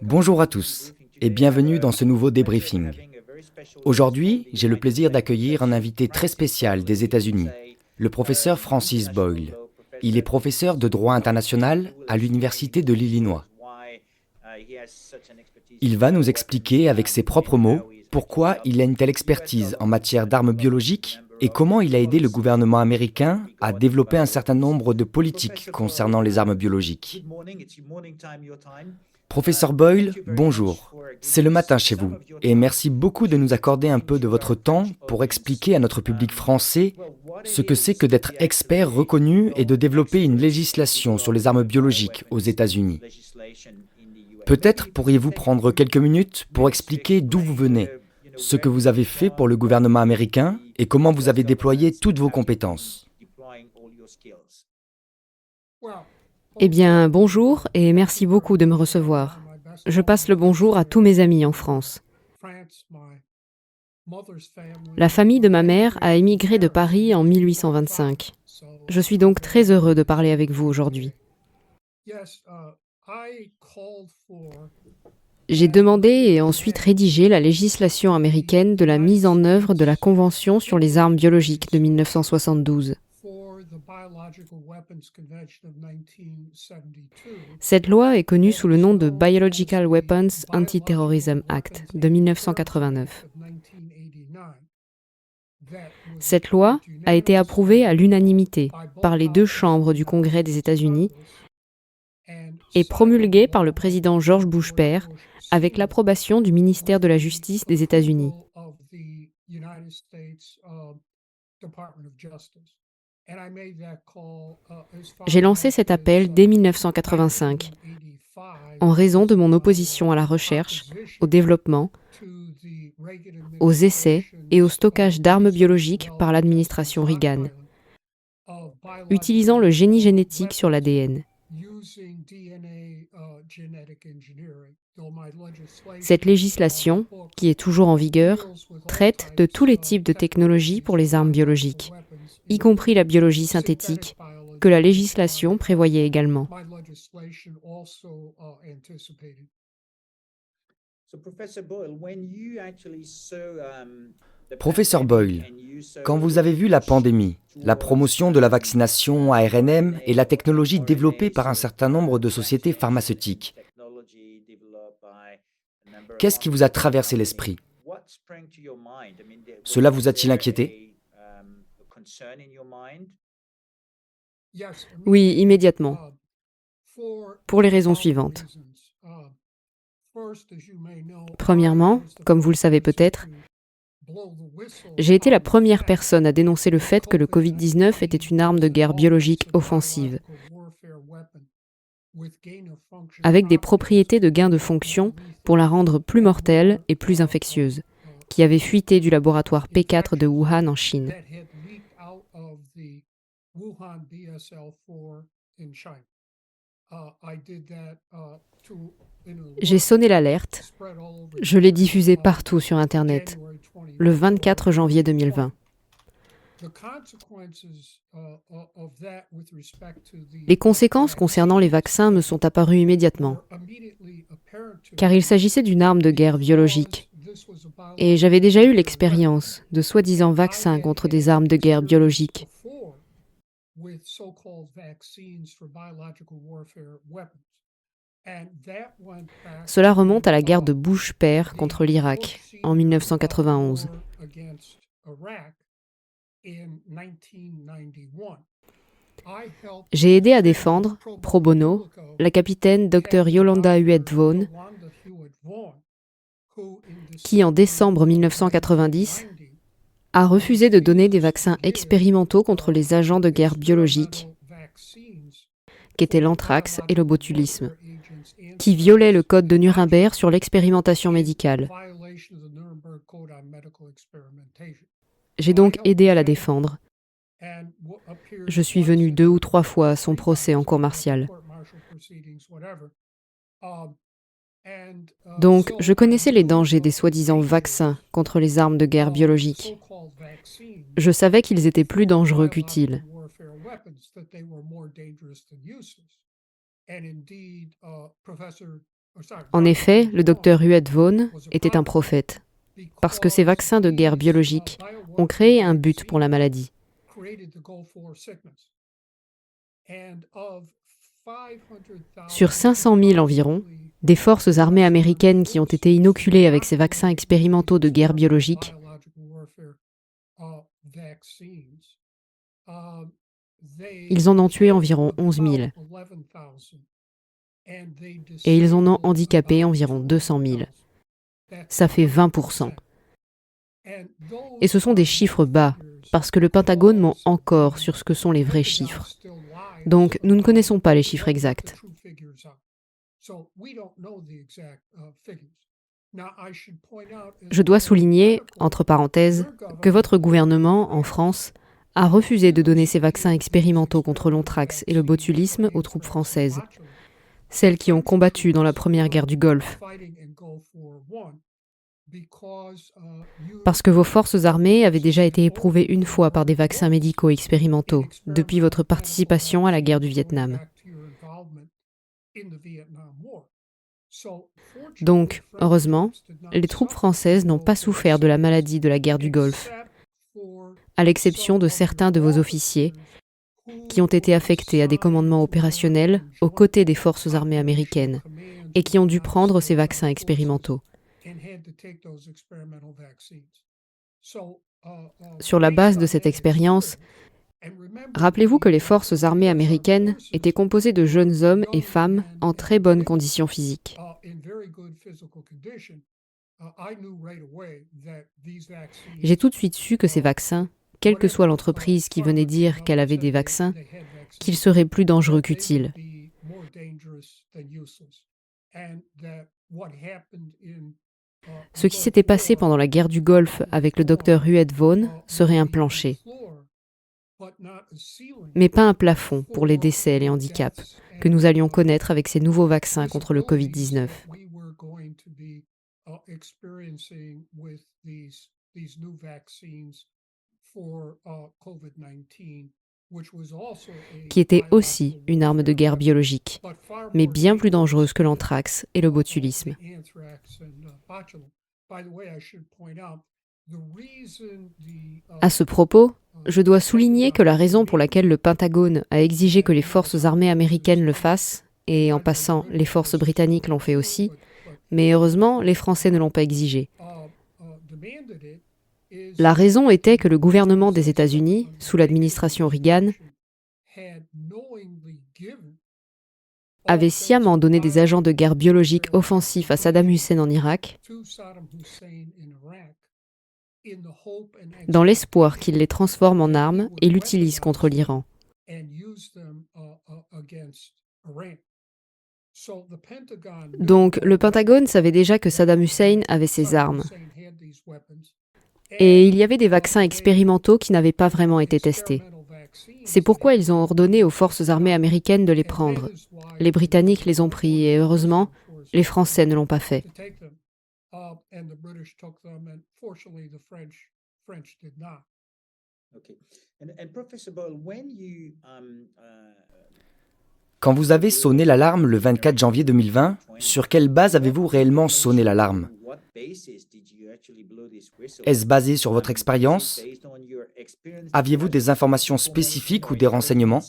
Bonjour à tous et bienvenue dans ce nouveau débriefing. Aujourd'hui, j'ai le plaisir d'accueillir un invité très spécial des États-Unis, le professeur Francis Boyle. Il est professeur de droit international à l'Université de l'Illinois. Il va nous expliquer avec ses propres mots pourquoi il a une telle expertise en matière d'armes biologiques et comment il a aidé le gouvernement américain à développer un certain nombre de politiques concernant les armes biologiques. Professeur Boyle, bonjour. C'est le matin chez vous et merci beaucoup de nous accorder un peu de votre temps pour expliquer à notre public français ce que c'est que d'être expert reconnu et de développer une législation sur les armes biologiques aux États-Unis. Peut-être pourriez-vous prendre quelques minutes pour expliquer d'où vous venez, ce que vous avez fait pour le gouvernement américain et comment vous avez déployé toutes vos compétences. Eh bien, bonjour et merci beaucoup de me recevoir. Je passe le bonjour à tous mes amis en France. La famille de ma mère a émigré de Paris en 1825. Je suis donc très heureux de parler avec vous aujourd'hui. J'ai demandé et ensuite rédigé la législation américaine de la mise en œuvre de la Convention sur les armes biologiques de 1972. Cette loi est connue sous le nom de Biological Weapons Anti-Terrorism Act de 1989. Cette loi a été approuvée à l'unanimité par les deux chambres du Congrès des États-Unis et promulguée par le président George Bush père avec l'approbation du ministère de la Justice des États-Unis. J'ai lancé cet appel dès 1985 en raison de mon opposition à la recherche, au développement, aux essais et au stockage d'armes biologiques par l'administration Reagan, utilisant le génie génétique sur l'ADN. Cette législation, qui est toujours en vigueur, traite de tous les types de technologies pour les armes biologiques, y compris la biologie synthétique, que la législation prévoyait également. Professeur Boyle, quand vous avez vu la pandémie, la promotion de la vaccination ARNM et la technologie développée par un certain nombre de sociétés pharmaceutiques, qu'est-ce qui vous a traversé l'esprit? Cela vous a-t-il inquiété? Oui, immédiatement, pour les raisons suivantes. Premièrement, comme vous le savez peut-être, j'ai été la première personne à dénoncer le fait que le Covid-19 était une arme de guerre biologique offensive, avec des propriétés de gain de fonction pour la rendre plus mortelle et plus infectieuse, qui avait fuité du laboratoire P4 de Wuhan en Chine. J'ai sonné l'alerte, je l'ai diffusée partout sur Internet, le 24 janvier 2020. Les conséquences concernant les vaccins me sont apparues immédiatement, car il s'agissait d'une arme de guerre biologique. Et j'avais déjà eu l'expérience de soi-disant vaccins contre des armes de guerre biologiques. Cela remonte à la guerre de Bush père contre l'Irak en 1991. J'ai aidé à défendre, pro bono, la capitaine Dr Yolanda Hewitt-Vaughn, qui en décembre 1990 a refusé de donner des vaccins expérimentaux contre les agents de guerre biologiques, qu'étaient l'anthrax et le botulisme, qui violaient le code de Nuremberg sur l'expérimentation médicale. J'ai donc aidé à la défendre. Je suis venu 2 ou 3 fois à son procès en cour martiale. Donc, je connaissais les dangers des soi-disant vaccins contre les armes de guerre biologiques. Je savais qu'ils étaient plus dangereux qu'utiles. En effet, le docteur Huet Vaughan était un prophète, parce que ces vaccins de guerre biologique ont créé un but pour la maladie. Sur 500 000 environ, des forces armées américaines qui ont été inoculées avec ces vaccins expérimentaux de guerre biologique, ils en ont tué environ 11 000. Et ils en ont handicapé environ 200 000. Ça fait 20%. Et ce sont des chiffres bas, parce que le Pentagone ment encore sur ce que sont les vrais chiffres. Donc, nous ne connaissons pas les chiffres exacts. Je dois souligner, entre parenthèses, que votre gouvernement, en France, a refusé de donner ces vaccins expérimentaux contre l'anthrax et le botulisme aux troupes françaises, celles qui ont combattu dans la première guerre du Golfe. Parce que vos forces armées avaient déjà été éprouvées une fois par des vaccins médicaux expérimentaux depuis votre participation à la guerre du Vietnam. Donc, heureusement, les troupes françaises n'ont pas souffert de la maladie de la guerre du Golfe, à l'exception de certains de vos officiers qui ont été affectés à des commandements opérationnels aux côtés des forces armées américaines et qui ont dû prendre ces vaccins expérimentaux. Sur la base de cette expérience, rappelez-vous que les forces armées américaines étaient composées de jeunes hommes et femmes en très bonnes conditions physiques. J'ai tout de suite su que ces vaccins, quelle que soit l'entreprise qui venait dire qu'elle avait des vaccins, qu'ils seraient plus dangereux qu'utiles. Ce qui s'était passé pendant la guerre du Golfe avec le docteur Huet Vaughan serait un plancher, mais pas un plafond pour les décès et les handicaps que nous allions connaître avec ces nouveaux vaccins contre le Covid-19. Qui était aussi une arme de guerre biologique, mais bien plus dangereuse que l'anthrax et le botulisme. À ce propos, je dois souligner que la raison pour laquelle le Pentagone a exigé que les forces armées américaines le fassent, et en passant, les forces britanniques l'ont fait aussi, mais heureusement, les Français ne l'ont pas exigé. La raison était que le gouvernement des États-Unis, sous l'administration Reagan, avait sciemment donné des agents de guerre biologiques offensifs à Saddam Hussein en Irak, dans l'espoir qu'il les transforme en armes et l'utilise contre l'Iran. Donc, le Pentagone savait déjà que Saddam Hussein avait ses armes. Et il y avait des vaccins expérimentaux qui n'avaient pas vraiment été testés. C'est pourquoi ils ont ordonné aux forces armées américaines de les prendre. Les Britanniques les ont pris et heureusement, les Français ne l'ont pas fait. Quand vous avez sonné l'alarme le 24 janvier 2020, sur quelle base avez-vous réellement sonné l'alarme? Est-ce basé sur votre expérience? Aviez-vous des informations spécifiques ou des renseignements?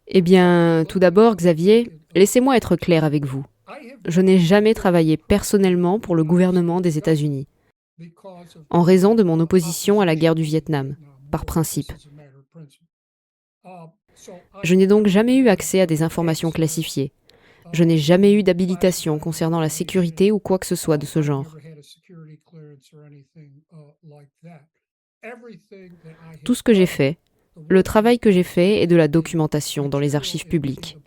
Eh bien, tout d'abord, Xavier, laissez-moi être clair avec vous. Je n'ai jamais travaillé personnellement pour le gouvernement des États-Unis, en raison de mon opposition à la guerre du Vietnam, par principe. Je n'ai donc jamais eu accès à des informations classifiées. Je n'ai jamais eu d'habilitation concernant la sécurité ou quoi que ce soit de ce genre. Tout ce que j'ai fait, le travail que j'ai fait est de la documentation dans les archives publiques.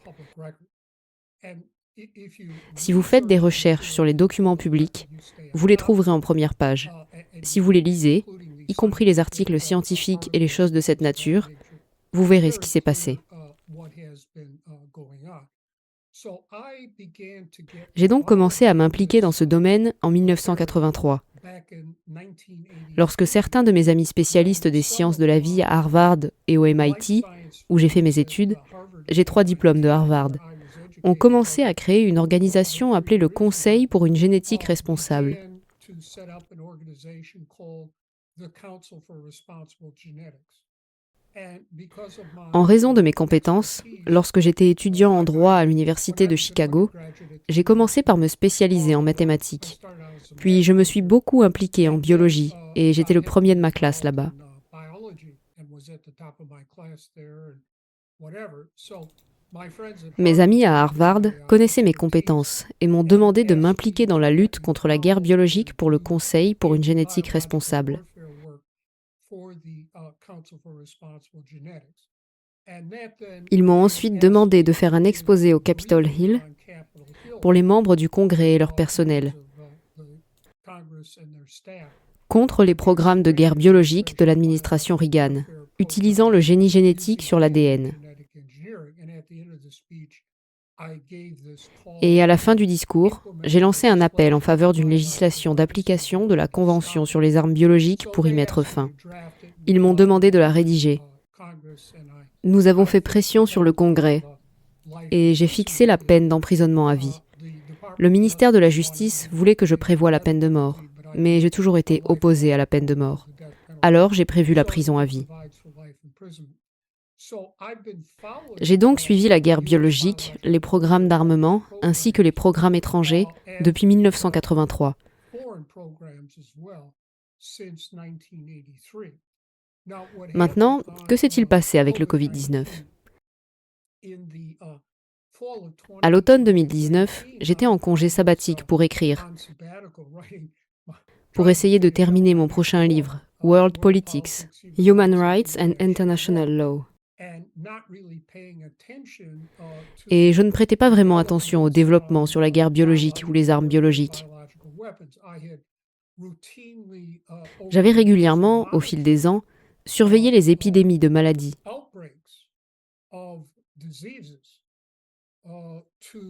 Si vous faites des recherches sur les documents publics, vous les trouverez en première page. Si vous les lisez, y compris les articles scientifiques et les choses de cette nature, vous verrez ce qui s'est passé. J'ai donc commencé à m'impliquer dans ce domaine en 1983, Lorsque certains de mes amis spécialistes des sciences de la vie à Harvard et au MIT, où j'ai fait mes études, j'ai 3 diplômes de Harvard, ont commencé à créer une organisation appelée le Conseil pour une génétique responsable. En raison de mes compétences, lorsque j'étais étudiant en droit à l'Université de Chicago, j'ai commencé par me spécialiser en mathématiques. Puis je me suis beaucoup impliqué en biologie et j'étais le premier de ma classe là-bas. Mes amis à Harvard connaissaient mes compétences et m'ont demandé de m'impliquer dans la lutte contre la guerre biologique pour le Conseil pour une génétique responsable. Ils m'ont ensuite demandé de faire un exposé au Capitol Hill pour les membres du Congrès et leur personnel, contre les programmes de guerre biologique de l'administration Reagan, utilisant le génie génétique sur l'ADN. Et à la fin du discours, j'ai lancé un appel en faveur d'une législation d'application de la Convention sur les armes biologiques pour y mettre fin. Ils m'ont demandé de la rédiger. Nous avons fait pression sur le Congrès et j'ai fixé la peine d'emprisonnement à vie. Le ministère de la Justice voulait que je prévoie la peine de mort, mais j'ai toujours été opposé à la peine de mort. Alors j'ai prévu la prison à vie. J'ai donc suivi la guerre biologique, les programmes d'armement, ainsi que les programmes étrangers depuis 1983. Maintenant, que s'est-il passé avec le Covid-19 ? À l'automne 2019, j'étais en congé sabbatique pour écrire, pour essayer de terminer mon prochain livre, World Politics, Human Rights and International Law. Et je ne prêtais pas vraiment attention au développement sur la guerre biologique ou les armes biologiques. J'avais régulièrement, au fil des ans, surveillé les épidémies de maladies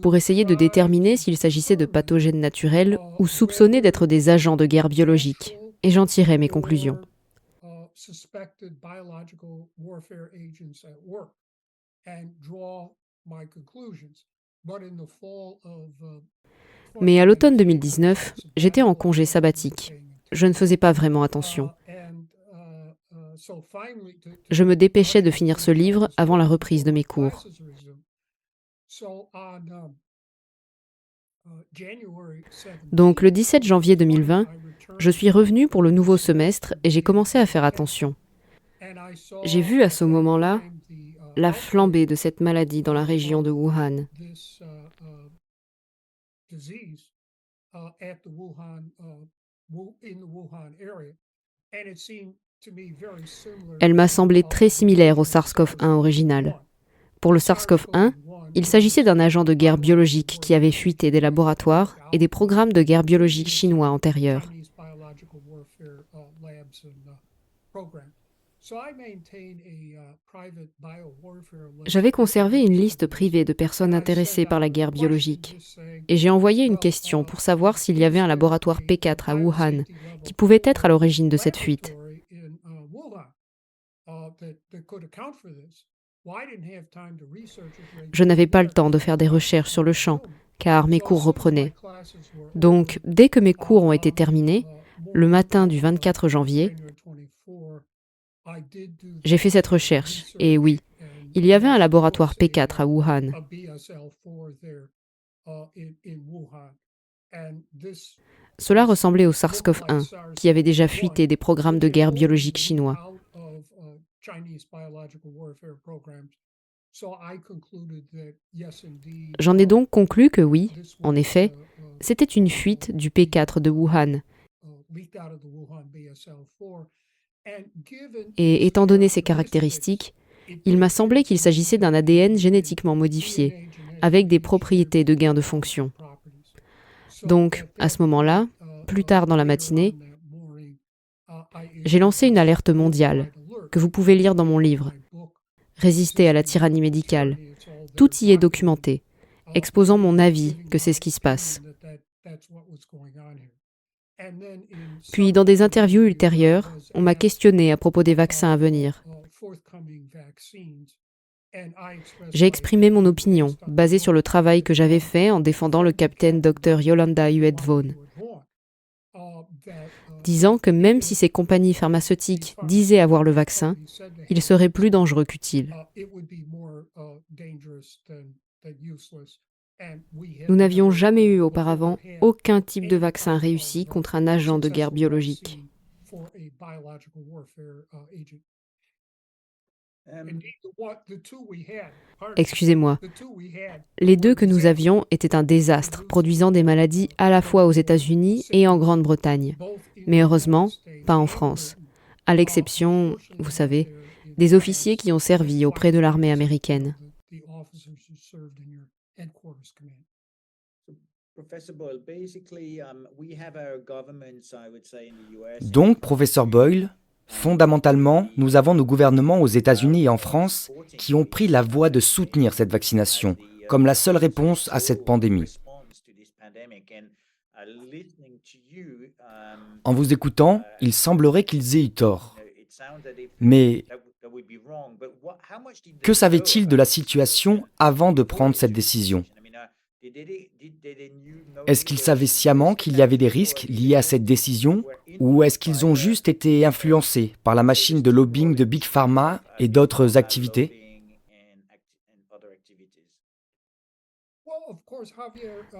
pour essayer de déterminer s'il s'agissait de pathogènes naturels ou soupçonnés d'être des agents de guerre biologique. Et j'en tirais mes conclusions. Mais à l'automne 2019, j'étais en congé sabbatique. Je ne faisais pas vraiment attention. Je me dépêchais de finir ce livre avant la reprise de mes cours. Donc le 17 janvier 2020, je suis revenu pour le nouveau semestre et j'ai commencé à faire attention. J'ai vu à ce moment-là la flambée de cette maladie dans la région de Wuhan. Elle m'a semblé très similaire au SARS-CoV-1 original. Pour le SARS-CoV-1, il s'agissait d'un agent de guerre biologique qui avait fuité des laboratoires et des programmes de guerre biologique chinois antérieurs. J'avais conservé une liste privée de personnes intéressées par la guerre biologique et j'ai envoyé une question pour savoir s'il y avait un laboratoire P4 à Wuhan qui pouvait être à l'origine de cette fuite. Je n'avais pas le temps de faire des recherches sur le champ, car mes cours reprenaient. Donc, dès que mes cours ont été terminés, le matin du 24 janvier, j'ai fait cette recherche, et oui, il y avait un laboratoire P4 à Wuhan. Cela ressemblait au SARS-CoV-1, qui avait déjà fuité des programmes de guerre biologique chinois. J'en ai donc conclu que oui, en effet, c'était une fuite du P4 de Wuhan. Et étant donné ces caractéristiques, il m'a semblé qu'il s'agissait d'un ADN génétiquement modifié, avec des propriétés de gain de fonction. Donc, à ce moment-là, plus tard dans la matinée, j'ai lancé une alerte mondiale, que vous pouvez lire dans mon livre, Résister à la tyrannie médicale. Tout y est documenté, exposant mon avis que c'est ce qui se passe. Puis, dans des interviews ultérieures, on m'a questionné à propos des vaccins à venir. J'ai exprimé mon opinion, basée sur le travail que j'avais fait en défendant le capitaine Dr Yolanda Huet-Vaughan, disant que même si ces compagnies pharmaceutiques disaient avoir le vaccin, il serait plus dangereux qu'utile. Nous n'avions jamais eu auparavant aucun type de vaccin réussi contre un agent de guerre biologique. Excusez-moi. Les deux que nous avions étaient un désastre, produisant des maladies à la fois aux États-Unis et en Grande-Bretagne. Mais heureusement, pas en France. À l'exception, vous savez, des officiers qui ont servi auprès de l'armée américaine. Donc, professeur Boyle, fondamentalement, nous avons nos gouvernements aux États-Unis et en France qui ont pris la voie de soutenir cette vaccination comme la seule réponse à cette pandémie. En vous écoutant, il semblerait qu'ils aient eu tort. Mais que savaient-ils de la situation avant de prendre cette décision ? Est-ce qu'ils savaient sciemment qu'il y avait des risques liés à cette décision ou est-ce qu'ils ont juste été influencés par la machine de lobbying de Big Pharma et d'autres activités ?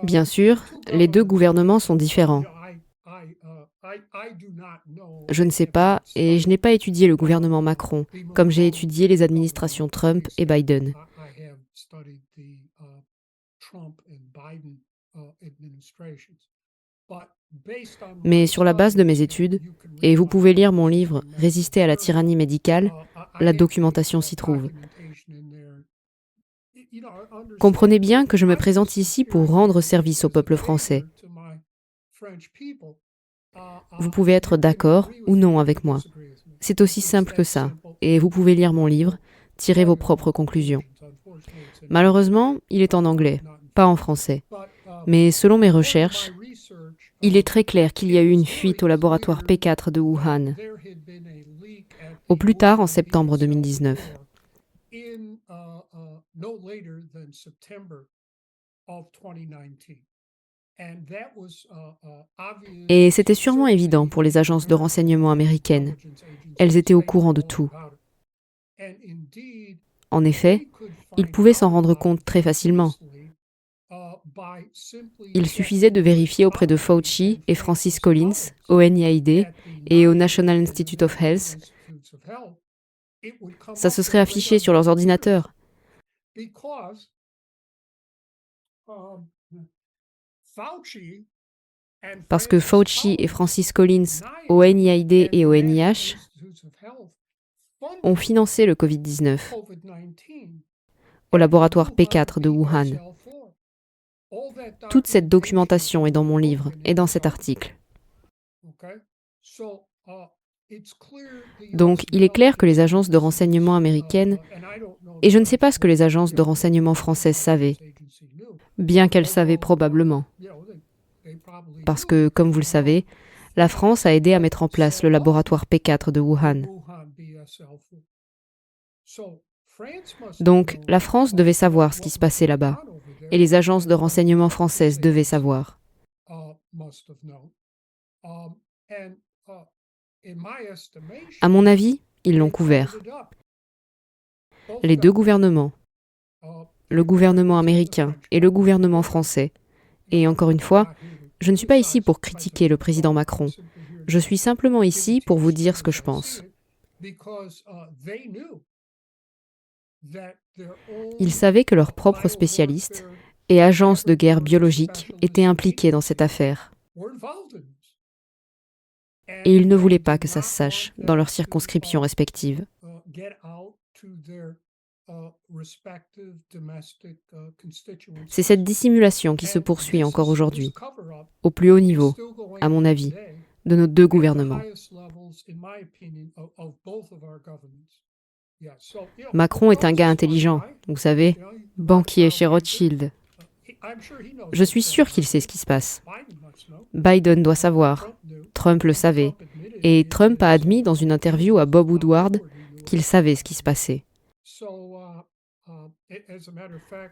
Bien sûr, les deux gouvernements sont différents. Je ne sais pas, et je n'ai pas étudié le gouvernement Macron, comme j'ai étudié les administrations Trump et Biden. Mais sur la base de mes études, et vous pouvez lire mon livre « Résister à la tyrannie médicale », la documentation s'y trouve. Comprenez bien que je me présente ici pour rendre service au peuple français. Vous pouvez être d'accord ou non avec moi. C'est aussi simple que ça, et vous pouvez lire mon livre, tirer vos propres conclusions. Malheureusement, il est en anglais, pas en français. Mais selon mes recherches, il est très clair qu'il y a eu une fuite au laboratoire P4 de Wuhan, au plus tard en septembre 2019. Et c'était sûrement évident pour les agences de renseignement américaines. Elles étaient au courant de tout. En effet, ils pouvaient s'en rendre compte très facilement. Il suffisait de vérifier auprès de Fauci et Francis Collins, au NIAID et au National Institute of Health. Ça se serait affiché sur leurs ordinateurs. Parce que Fauci et Francis Collins, au NIAID et au NIH, ont financé le Covid-19 au laboratoire P4 de Wuhan. Toute cette documentation est dans mon livre et dans cet article. Donc, il est clair que les agences de renseignement américaines, et je ne sais pas ce que les agences de renseignement françaises savaient, bien qu'elles savaient probablement. Parce que, comme vous le savez, la France a aidé à mettre en place le laboratoire P4 de Wuhan. Donc, la France devait savoir ce qui se passait là-bas, et les agences de renseignement françaises devaient savoir. À mon avis, ils l'ont couvert. Les deux gouvernements, le gouvernement américain et le gouvernement français. Et encore une fois, je ne suis pas ici pour critiquer le président Macron. Je suis simplement ici pour vous dire ce que je pense. Ils savaient que leurs propres spécialistes et agences de guerre biologique étaient impliqués dans cette affaire. Et ils ne voulaient pas que ça se sache dans leurs circonscriptions respectives. C'est cette dissimulation qui se poursuit encore aujourd'hui, au plus haut niveau, à mon avis, de nos deux gouvernements. Macron est un gars intelligent, vous savez, banquier chez Rothschild. Je suis sûr qu'il sait ce qui se passe. Biden doit savoir. Trump le savait. Et Trump a admis dans une interview à Bob Woodward qu'il savait ce qui se passait.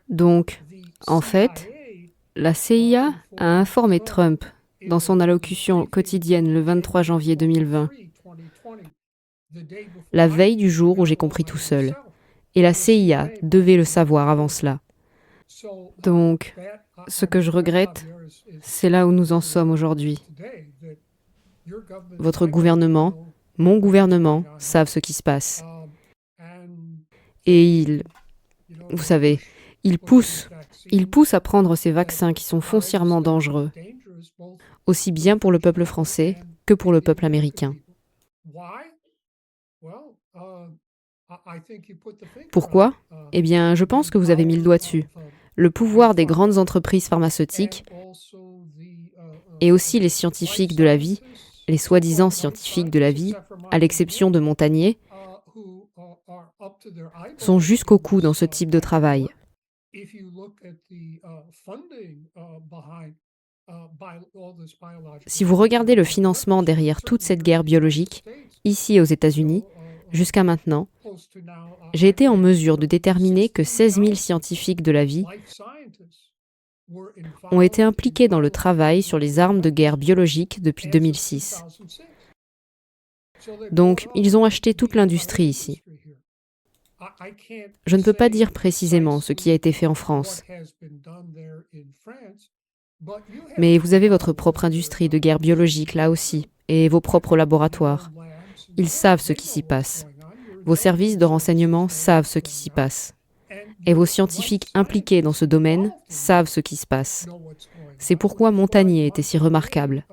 Donc, en fait, la CIA a informé Trump dans son allocution quotidienne le 23 janvier 2020, la veille du jour où j'ai compris tout seul. Et la CIA devait le savoir avant cela. Donc, ce que je regrette, c'est là où nous en sommes aujourd'hui. Votre gouvernement, mon gouvernement, savent ce qui se passe. Et vous savez, ils poussent à prendre ces vaccins qui sont foncièrement dangereux, aussi bien pour le peuple français que pour le peuple américain. Pourquoi ? Eh bien, je pense que vous avez mis le doigt dessus. Le pouvoir des grandes entreprises pharmaceutiques et aussi les scientifiques de la vie, les soi-disant scientifiques de la vie, à l'exception de Montagnier, sont jusqu'au cou dans ce type de travail. Si vous regardez le financement derrière toute cette guerre biologique, ici aux États-Unis, jusqu'à maintenant, j'ai été en mesure de déterminer que 16 000 scientifiques de la vie ont été impliqués dans le travail sur les armes de guerre biologiques depuis 2006. Donc, ils ont acheté toute l'industrie ici. Je ne peux pas dire précisément ce qui a été fait en France. Mais vous avez votre propre industrie de guerre biologique là aussi, et vos propres laboratoires. Ils savent ce qui s'y passe. Vos services de renseignement savent ce qui s'y passe. Et vos scientifiques impliqués dans ce domaine savent ce qui se passe. C'est pourquoi Montagnier était si remarquable.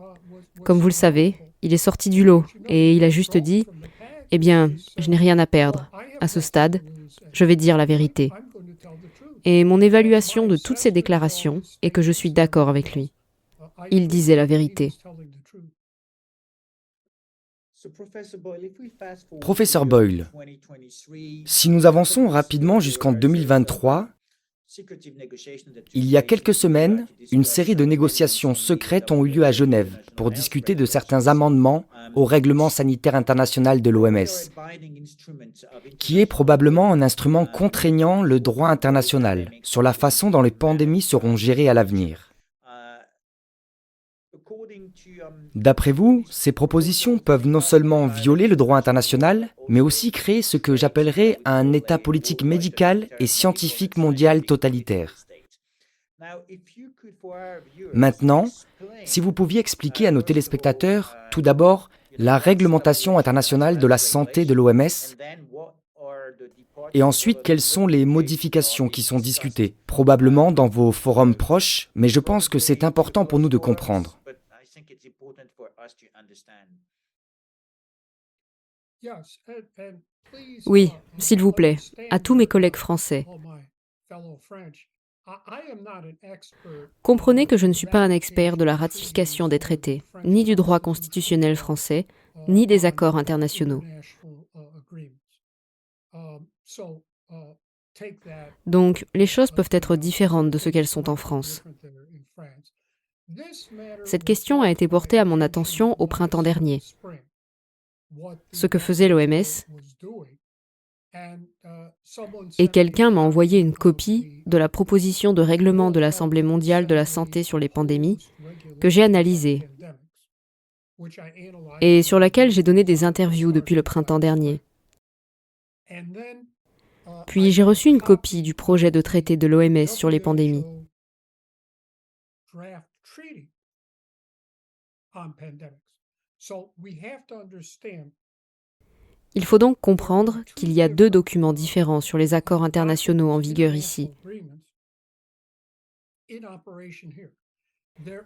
Comme vous le savez, il est sorti du lot et il a juste dit « Eh bien, je n'ai rien à perdre. À ce stade, je vais dire la vérité. » Et mon évaluation de toutes ces déclarations est que je suis d'accord avec lui. Il disait la vérité. Professeur Boyle, si nous avançons rapidement jusqu'en 2023, il y a quelques semaines, une série de négociations secrètes ont eu lieu à Genève pour discuter de certains amendements au règlement sanitaire international de l'OMS, qui est probablement un instrument contraignant le droit international sur la façon dont les pandémies seront gérées à l'avenir. D'après vous, ces propositions peuvent non seulement violer le droit international, mais aussi créer ce que j'appellerais un état politique médical et scientifique mondial totalitaire. Maintenant, si vous pouviez expliquer à nos téléspectateurs, tout d'abord, la réglementation internationale de la santé de l'OMS, et ensuite, quelles sont les modifications qui sont discutées, probablement dans vos forums proches, mais je pense que c'est important pour nous de comprendre. Oui, s'il vous plaît, à tous mes collègues français. Comprenez que je ne suis pas un expert de la ratification des traités, ni du droit constitutionnel français, ni des accords internationaux. Donc, les choses peuvent être différentes de ce qu'elles sont en France. Cette question a été portée à mon attention au printemps dernier. Ce que faisait l'OMS, et quelqu'un m'a envoyé une copie de la proposition de règlement de l'Assemblée mondiale de la santé sur les pandémies que j'ai analysée et sur laquelle j'ai donné des interviews depuis le printemps dernier. Puis j'ai reçu une copie du projet de traité de l'OMS sur les pandémies. Il faut donc comprendre qu'il y a deux documents différents sur les accords internationaux en vigueur ici.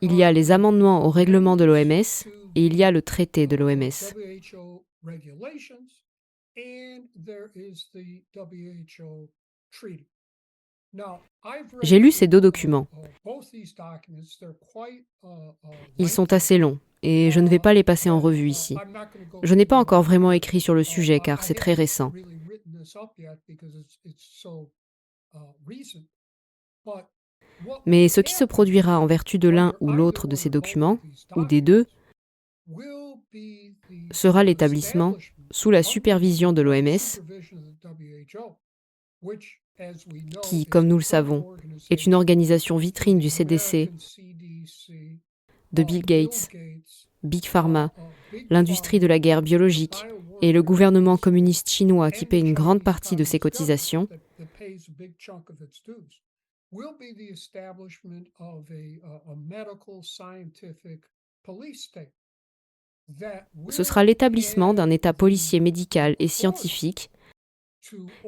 Il y a les amendements au règlement de l'OMS et il y a le traité de l'OMS. J'ai lu ces deux documents. Ils sont assez longs et je ne vais pas les passer en revue ici. Je n'ai pas encore vraiment écrit sur le sujet car c'est très récent. Mais ce qui se produira en vertu de l'un ou l'autre de ces documents, ou des deux, sera l'établissement, sous la supervision de l'OMS, qui, comme nous le savons, est une organisation vitrine du CDC, de Bill Gates, Big Pharma, l'industrie de la guerre biologique et le gouvernement communiste chinois qui paie une grande partie de ses cotisations, ce sera l'établissement d'un État policier médical et scientifique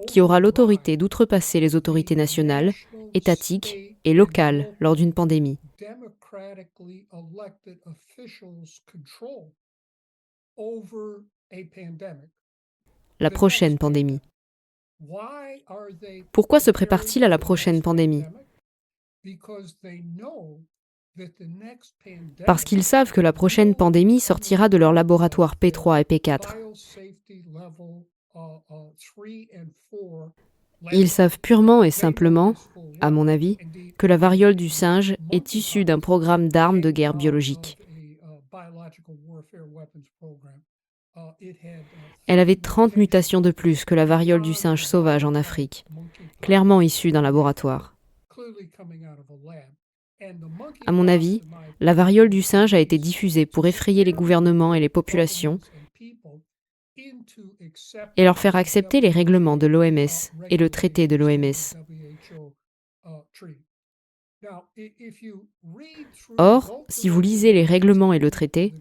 qui aura l'autorité d'outrepasser les autorités nationales, étatiques et locales lors d'une pandémie. La prochaine pandémie. Pourquoi se prépare-t-il à la prochaine pandémie ? Parce qu'ils savent que la prochaine pandémie sortira de leur laboratoire P3 et P4. Ils savent purement et simplement, à mon avis, que la variole du singe est issue d'un programme d'armes de guerre biologique. Elle avait 30 mutations de plus que la variole du singe sauvage en Afrique, clairement issue d'un laboratoire. À mon avis, la variole du singe a été diffusée pour effrayer les gouvernements et les populations et leur faire accepter les règlements de l'OMS et le traité de l'OMS. Or, si vous lisez les règlements et le traité,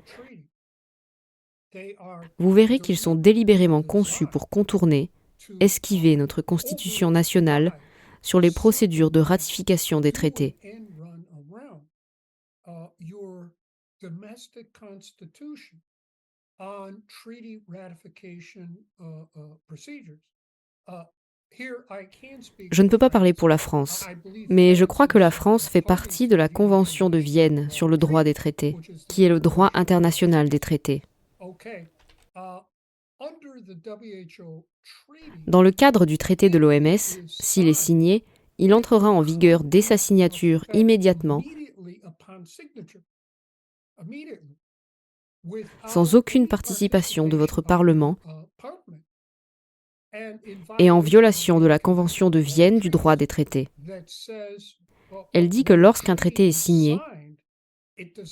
vous verrez qu'ils sont délibérément conçus pour contourner, esquiver notre Constitution nationale sur les procédures de ratification des traités. Je ne peux pas parler pour la France, mais je crois que la France fait partie de la Convention de Vienne sur le droit des traités, qui est le droit international des traités. Dans le cadre du traité de l'OMS, s'il est signé, il entrera en vigueur dès sa signature immédiatement, sans aucune participation de votre Parlement et en violation de la Convention de Vienne du droit des traités. Elle dit que lorsqu'un traité est signé,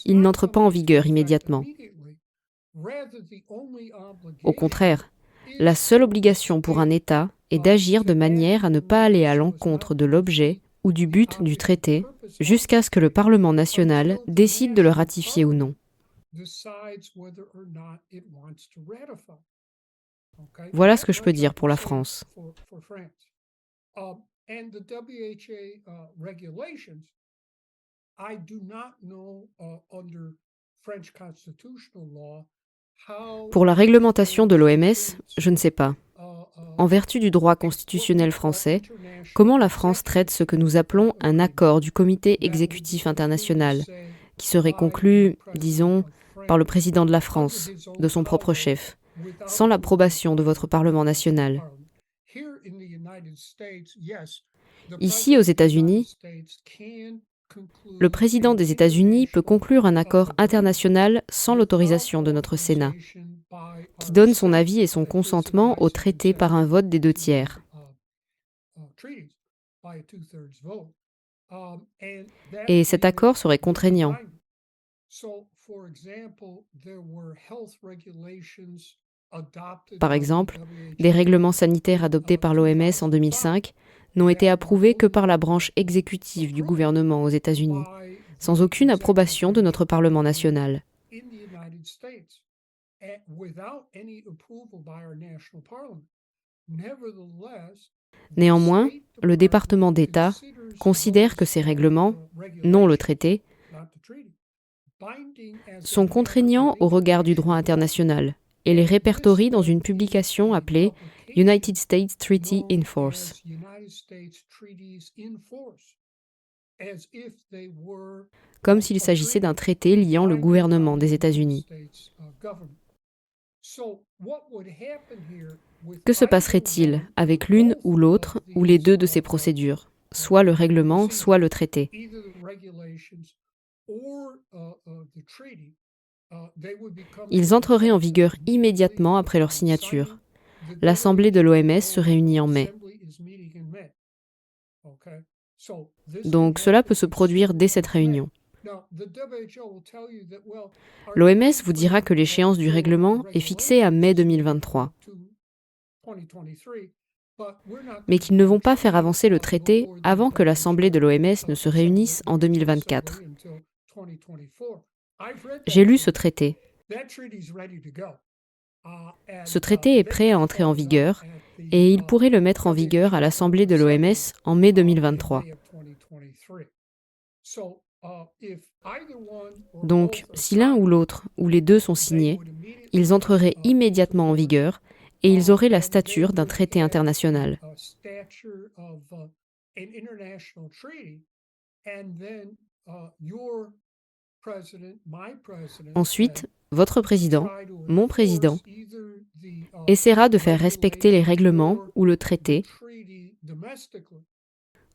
il n'entre pas en vigueur immédiatement. Au contraire, la seule obligation pour un État est d'agir de manière à ne pas aller à l'encontre de l'objet ou du but du traité jusqu'à ce que le Parlement national décide de le ratifier ou non. Voilà ce que je peux dire pour la France. Pour la réglementation de l'OMS, je ne sais pas. En vertu du droit constitutionnel français, comment la France traite ce que nous appelons un accord du Comité exécutif international, qui serait conclu, disons, par le président de la France, de son propre chef, sans l'approbation de votre Parlement national. Ici, aux États-Unis, le président des États-Unis peut conclure un accord international sans l'autorisation de notre Sénat, qui donne son avis et son consentement au traité par un vote des 2/3. Et cet accord serait contraignant. Par exemple, des règlements sanitaires adoptés par l'OMS en 2005 n'ont été approuvés que par la branche exécutive du gouvernement aux États-Unis, sans aucune approbation de notre Parlement national. Néanmoins, le département d'État considère que ces règlements, non le traité, sont contraignants au regard du droit international et les répertorie dans une publication appelée United States Treaty in Force. Comme s'il s'agissait d'un traité liant le gouvernement des États-Unis. Que se passerait-il avec l'une ou l'autre ou les deux de ces procédures ? soit le règlement, soit le traité. Ils entreraient en vigueur immédiatement après leur signature. L'Assemblée de l'OMS se réunit en mai. Donc cela peut se produire dès cette réunion. L'OMS vous dira que l'échéance du règlement est fixée à mai 2023, mais qu'ils ne vont pas faire avancer le traité avant que l'Assemblée de l'OMS ne se réunisse en 2024. J'ai lu ce traité. Ce traité est prêt à entrer en vigueur et il pourrait le mettre en vigueur à l'Assemblée de l'OMS en mai 2023. Donc, si l'un ou l'autre, ou les deux sont signés, ils entreraient immédiatement en vigueur et ils auraient la stature d'un traité international. Ensuite, votre président, mon président, essaiera de faire respecter les règlements ou le traité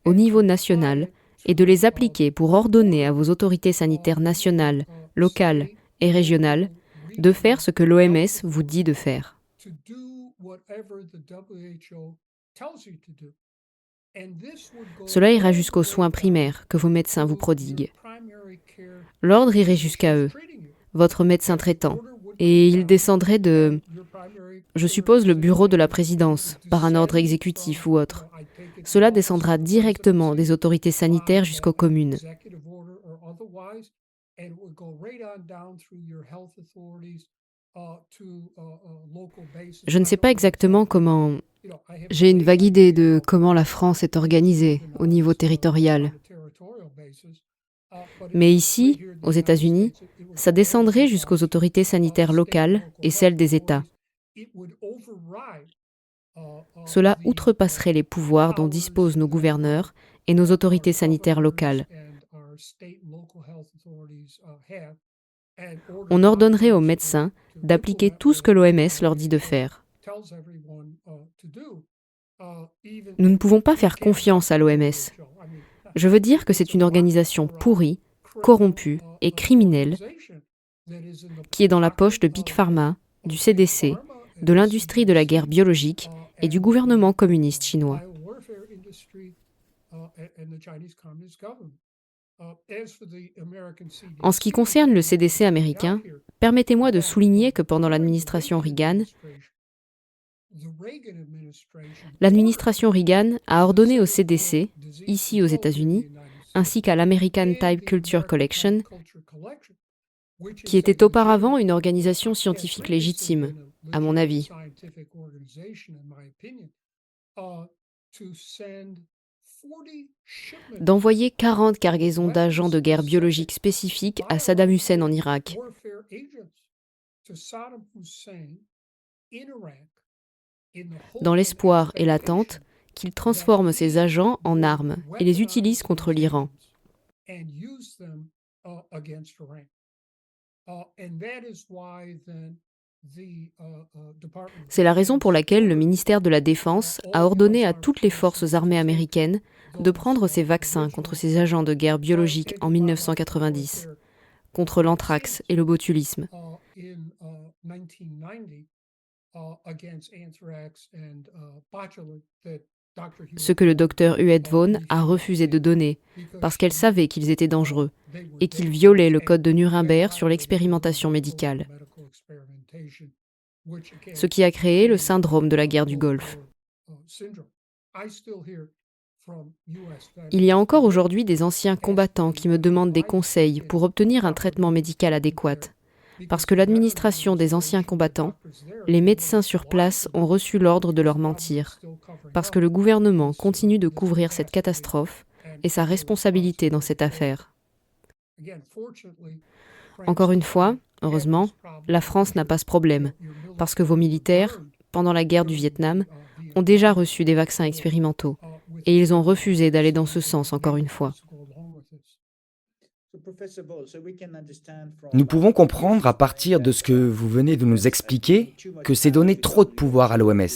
au niveau national et de les appliquer pour ordonner à vos autorités sanitaires nationales, locales et régionales de faire ce que l'OMS vous dit de faire. Cela ira jusqu'aux soins primaires que vos médecins vous prodiguent. L'ordre irait jusqu'à eux, votre médecin traitant, et il descendrait de, je suppose, le bureau de la présidence, par un ordre exécutif ou autre. Cela descendra directement des autorités sanitaires jusqu'aux communes. Je ne sais pas exactement comment... J'ai une vague idée de comment la France est organisée au niveau territorial. Mais ici, aux États-Unis, ça descendrait jusqu'aux autorités sanitaires locales et celles des États. Cela outrepasserait les pouvoirs dont disposent nos gouverneurs et nos autorités sanitaires locales. On ordonnerait aux médecins d'appliquer tout ce que l'OMS leur dit de faire. Nous ne pouvons pas faire confiance à l'OMS. Je veux dire que c'est une organisation pourrie, corrompue et criminelle qui est dans la poche de Big Pharma, du CDC, de l'industrie de la guerre biologique et du gouvernement communiste chinois. En ce qui concerne le CDC américain, permettez-moi de souligner que pendant l'administration Reagan a ordonné au CDC, ici aux États-Unis, ainsi qu'à l'American Type Culture Collection, qui était auparavant une organisation scientifique légitime, à mon avis, d'envoyer 40 cargaisons d'agents de guerre biologique spécifiques à Saddam Hussein en Irak. Dans l'espoir et l'attente qu'il transforme ces agents en armes et les utilise contre l'Iran. C'est la raison pour laquelle le ministère de la Défense a ordonné à toutes les forces armées américaines de prendre ces vaccins contre ces agents de guerre biologique en 1990, contre l'anthrax et le botulisme. Ce que le docteur Huet Vaughan a refusé de donner, parce qu'elle savait qu'ils étaient dangereux et qu'ils violaient le code de Nuremberg sur l'expérimentation médicale. Ce qui a créé le syndrome de la guerre du Golfe. Il y a encore aujourd'hui des anciens combattants qui me demandent des conseils pour obtenir un traitement médical adéquat. Parce que l'administration des anciens combattants, les médecins sur place ont reçu l'ordre de leur mentir. Parce que le gouvernement continue de couvrir cette catastrophe et sa responsabilité dans cette affaire. Encore une fois, heureusement, la France n'a pas ce problème, parce que vos militaires, pendant la guerre du Vietnam, ont déjà reçu des vaccins expérimentaux, et ils ont refusé d'aller dans ce sens encore une fois. Nous pouvons comprendre à partir de ce que vous venez de nous expliquer que c'est donner trop de pouvoir à l'OMS.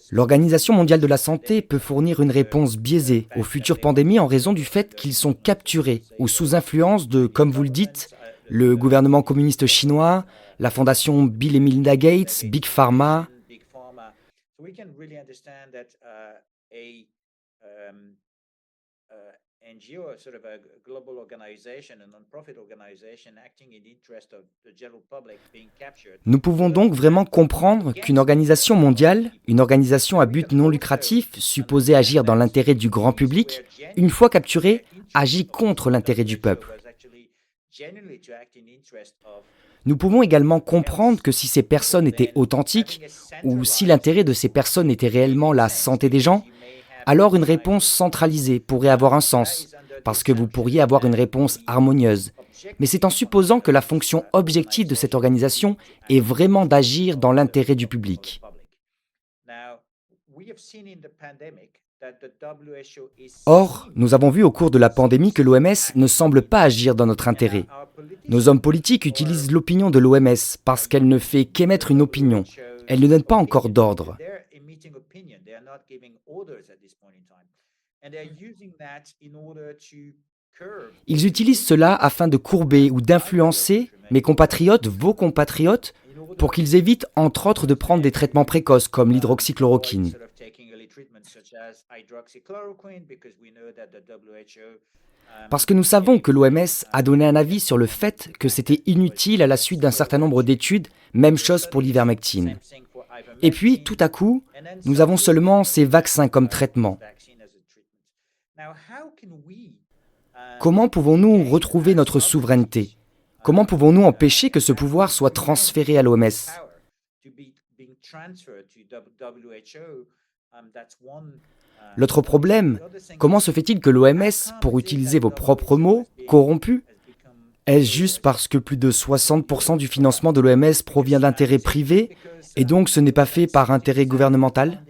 L'Organisation mondiale de la santé peut fournir une réponse biaisée aux futures pandémies en raison du fait qu'ils sont capturés ou sous influence de, comme vous le dites, le gouvernement communiste chinois, la fondation Bill et Melinda Gates, Big Pharma. Nous pouvons donc vraiment comprendre qu'une organisation mondiale, une organisation à but non lucratif, supposée agir dans l'intérêt du grand public, une fois capturée, agit contre l'intérêt du peuple. Nous pouvons également comprendre que si ces personnes étaient authentiques, ou si l'intérêt de ces personnes était réellement la santé des gens, alors une réponse centralisée pourrait avoir un sens, parce que vous pourriez avoir une réponse harmonieuse. Mais c'est en supposant que la fonction objective de cette organisation est vraiment d'agir dans l'intérêt du public. Or, nous avons vu au cours de la pandémie que l'OMS ne semble pas agir dans notre intérêt. Nos hommes politiques utilisent l'opinion de l'OMS parce qu'elle ne fait qu'émettre une opinion. Elle ne donne pas encore d'ordre. Ils utilisent cela afin de courber ou d'influencer mes compatriotes, vos compatriotes, pour qu'ils évitent entre autres de prendre des traitements précoces comme l'hydroxychloroquine. Parce que nous savons que l'OMS a donné un avis sur le fait que c'était inutile à la suite d'un certain nombre d'études, même chose pour l'ivermectine. Et puis, tout à coup, nous avons seulement ces vaccins comme traitement. Comment pouvons-nous retrouver notre souveraineté? Comment pouvons-nous empêcher que ce pouvoir soit transféré à l'OMS? L'autre problème, comment se fait-il que l'OMS, pour utiliser vos propres mots, corrompu? Est-ce juste parce que plus de 60% du financement de l'OMS provient d'intérêts privés et donc ce n'est pas fait par intérêt gouvernemental?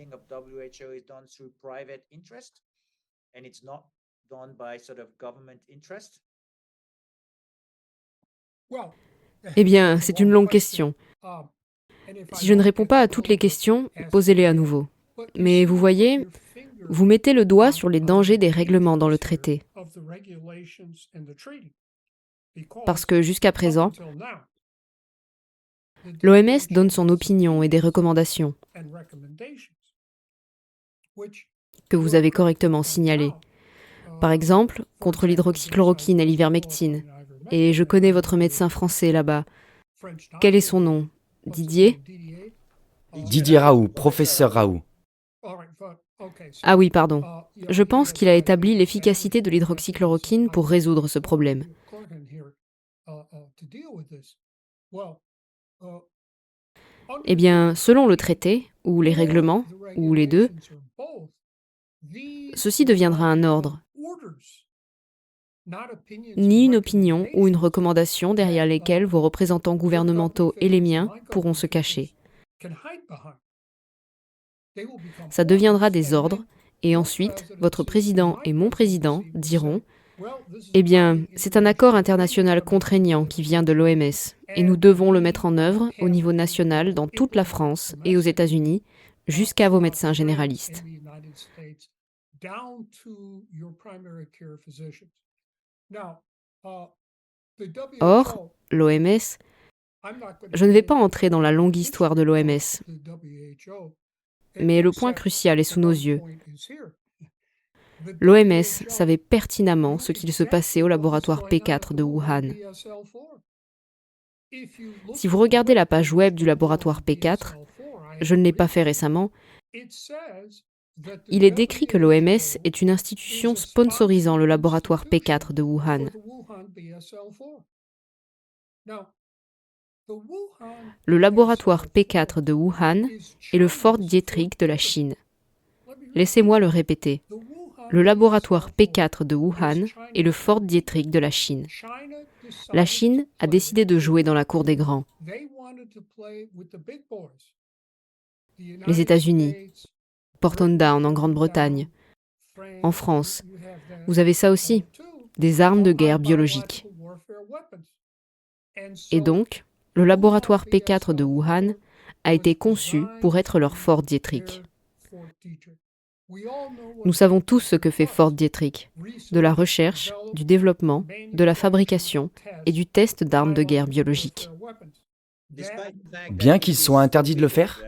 Eh bien, c'est une longue question. Si je ne réponds pas à toutes les questions, posez-les à nouveau. Mais vous voyez, vous mettez le doigt sur les dangers des règlements dans le traité. Parce que jusqu'à présent, l'OMS donne son opinion et des recommandations que vous avez correctement signalées. Par exemple, contre l'hydroxychloroquine et l'ivermectine. Et je connais votre médecin français là-bas. Quel est son nom? Didier? Didier Raoult, professeur Raoult. Ah oui, pardon. Je pense qu'il a établi l'efficacité de l'hydroxychloroquine pour résoudre ce problème. Eh bien, selon le traité, ou les règlements, ou les deux, ceci deviendra un ordre, ni une opinion ou une recommandation derrière lesquelles vos représentants gouvernementaux et les miens pourront se cacher. Ça deviendra des ordres, et ensuite, votre président et mon président diront « Eh bien, c'est un accord international contraignant qui vient de l'OMS, et nous devons le mettre en œuvre au niveau national dans toute la France et aux États-Unis, jusqu'à vos médecins généralistes. » Or, l'OMS, je ne vais pas entrer dans la longue histoire de l'OMS, mais le point crucial est sous nos yeux. L'OMS savait pertinemment ce qu'il se passait au laboratoire P4 de Wuhan. Si vous regardez la page web du laboratoire P4, je ne l'ai pas fait récemment, il est décrit que l'OMS est une institution sponsorisant le laboratoire P4 de Wuhan. Le laboratoire P4 de Wuhan est le Fort Detrick de la Chine. Laissez-moi le répéter. Le laboratoire P4 de Wuhan est le Fort Detrick de la Chine. La Chine a décidé de jouer dans la cour des grands. Les États-Unis, Porton Down en Grande-Bretagne, en France, vous avez ça aussi, des armes de guerre biologiques. Et donc, le laboratoire P4 de Wuhan a été conçu pour être leur Fort Detrick. Nous savons tous ce que fait Fort Detrick, de la recherche, du développement, de la fabrication et du test d'armes de guerre biologiques. Bien qu'il soit interdit de le faire?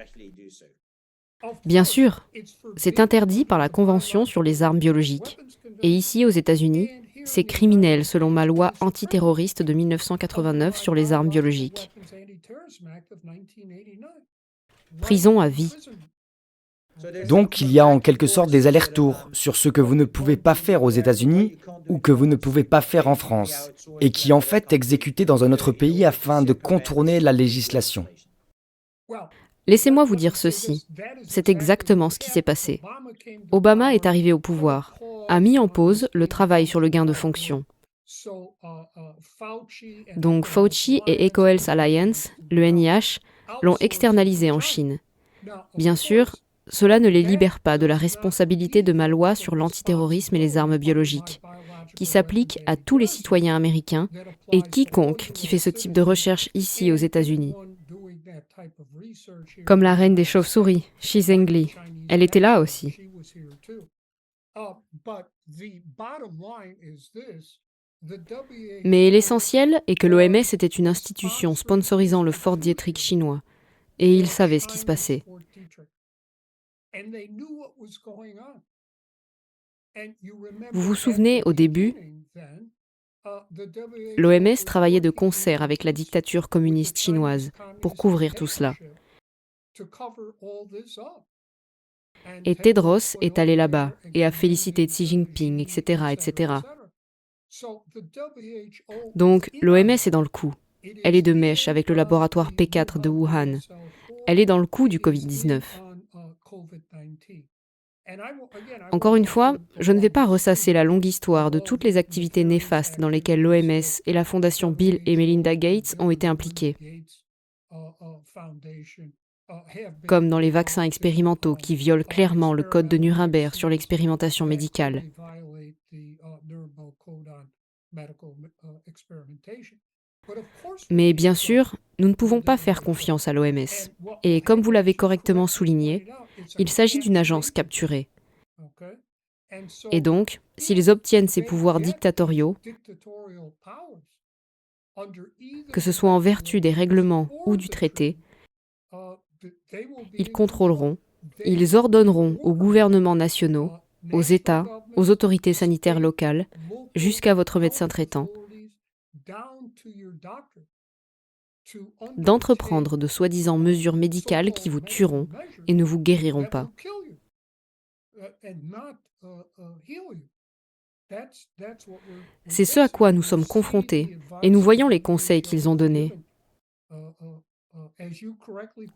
Bien sûr, c'est interdit par la Convention sur les armes biologiques. Et ici, aux États-Unis, c'est criminel selon ma loi antiterroriste de 1989 sur les armes biologiques. Prison à vie. Donc il y a en quelque sorte des allers-retours sur ce que vous ne pouvez pas faire aux États-Unis ou que vous ne pouvez pas faire en France, et qui en fait est exécuté dans un autre pays afin de contourner la législation. Laissez-moi vous dire ceci. C'est exactement ce qui s'est passé. Obama est arrivé au pouvoir, a mis en pause le travail sur le gain de fonction. Donc Fauci et EcoHealth Alliance, le NIH, l'ont externalisé en Chine. Bien sûr, cela ne les libère pas de la responsabilité de ma loi sur l'antiterrorisme et les armes biologiques, qui s'applique à tous les citoyens américains et quiconque qui fait ce type de recherche ici aux États-Unis. Comme la reine des chauves-souris, Shi Zhengli. Elle était là aussi. Mais l'essentiel est que l'OMS était une institution sponsorisant le Fort Detrick chinois, et ils savaient ce qui se passait. Vous vous souvenez, au début, l'OMS travaillait de concert avec la dictature communiste chinoise pour couvrir tout cela. Et Tedros est allé là-bas et a félicité Xi Jinping, etc., etc. Donc, l'OMS est dans le coup. Elle est de mèche avec le laboratoire P4 de Wuhan. Elle est dans le coup du Covid-19. Encore une fois, je ne vais pas ressasser la longue histoire de toutes les activités néfastes dans lesquelles l'OMS et la fondation Bill et Melinda Gates ont été impliquées, comme dans les vaccins expérimentaux qui violent clairement le code de Nuremberg sur l'expérimentation médicale. Mais bien sûr, nous ne pouvons pas faire confiance à l'OMS. Et comme vous l'avez correctement souligné, il s'agit d'une agence capturée. Et donc, s'ils obtiennent ces pouvoirs dictatoriaux, que ce soit en vertu des règlements ou du traité, ils contrôleront, ils ordonneront aux gouvernements nationaux, aux États, aux autorités sanitaires locales, jusqu'à votre médecin traitant, d'entreprendre de soi-disant mesures médicales qui vous tueront et ne vous guériront pas. C'est ce à quoi nous sommes confrontés et nous voyons les conseils qu'ils ont donnés.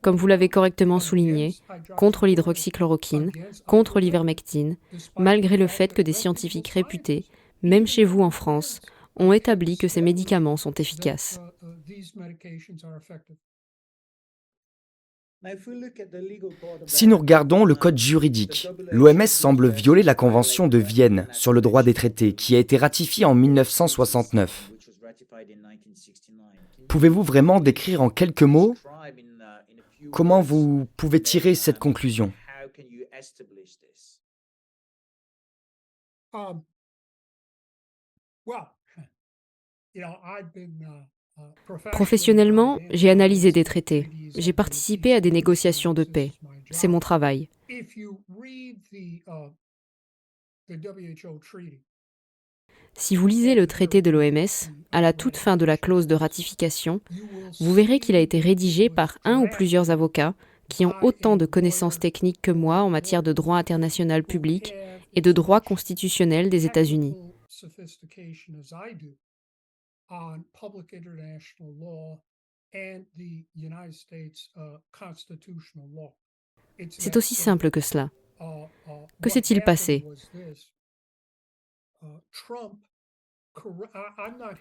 Comme vous l'avez correctement souligné, contre l'hydroxychloroquine, contre l'ivermectine, malgré le fait que des scientifiques réputés, même chez vous en France, ont établi que ces médicaments sont efficaces. Si nous regardons le code juridique, l'OMS semble violer la Convention de Vienne sur le droit des traités qui a été ratifiée en 1969. Pouvez-vous vraiment décrire en quelques mots comment vous pouvez tirer cette conclusion? Professionnellement, j'ai analysé des traités. J'ai participé à des négociations de paix. C'est mon travail. Si vous lisez le traité de l'OMS, à la toute fin de la clause de ratification, vous verrez qu'il a été rédigé par un ou plusieurs avocats qui ont autant de connaissances techniques que moi en matière de droit international public et de droit constitutionnel des États-Unis. C'est aussi simple que cela. Que s'est-il passé?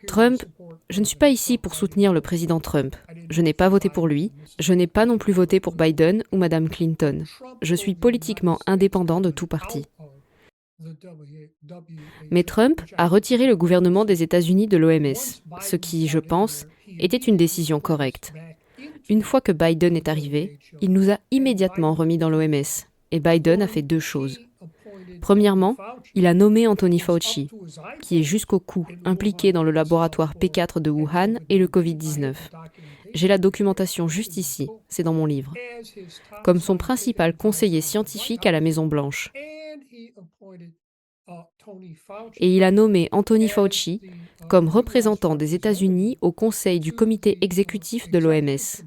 Trump, je ne suis pas ici pour soutenir le président Trump. Je n'ai pas voté pour lui. Je n'ai pas non plus voté pour Biden ou Madame Clinton. Je suis politiquement indépendant de tout parti. Mais Trump a retiré le gouvernement des États-Unis de l'OMS, ce qui, je pense, était une décision correcte. Une fois que Biden est arrivé, il nous a immédiatement remis dans l'OMS. Et Biden a fait 2 choses. Premièrement, il a nommé Anthony Fauci, qui est jusqu'au cou impliqué dans le laboratoire P4 de Wuhan et le Covid-19. J'ai la documentation juste ici, c'est dans mon livre. Comme son principal conseiller scientifique à la Maison-Blanche. Et il a nommé Anthony Fauci comme représentant des États-Unis au conseil du comité exécutif de l'OMS.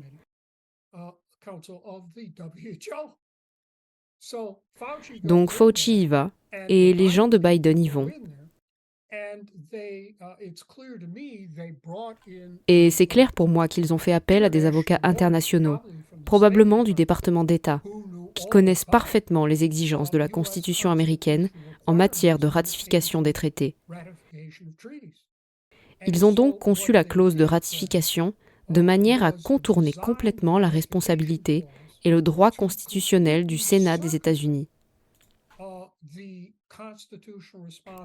Donc Fauci y va, et les gens de Biden y vont. Et c'est clair pour moi qu'ils ont fait appel à des avocats internationaux, probablement du département d'État, qui connaissent parfaitement les exigences de la Constitution américaine en matière de ratification des traités. Ils ont donc conçu la clause de ratification de manière à contourner complètement la responsabilité et le droit constitutionnel du Sénat des États-Unis,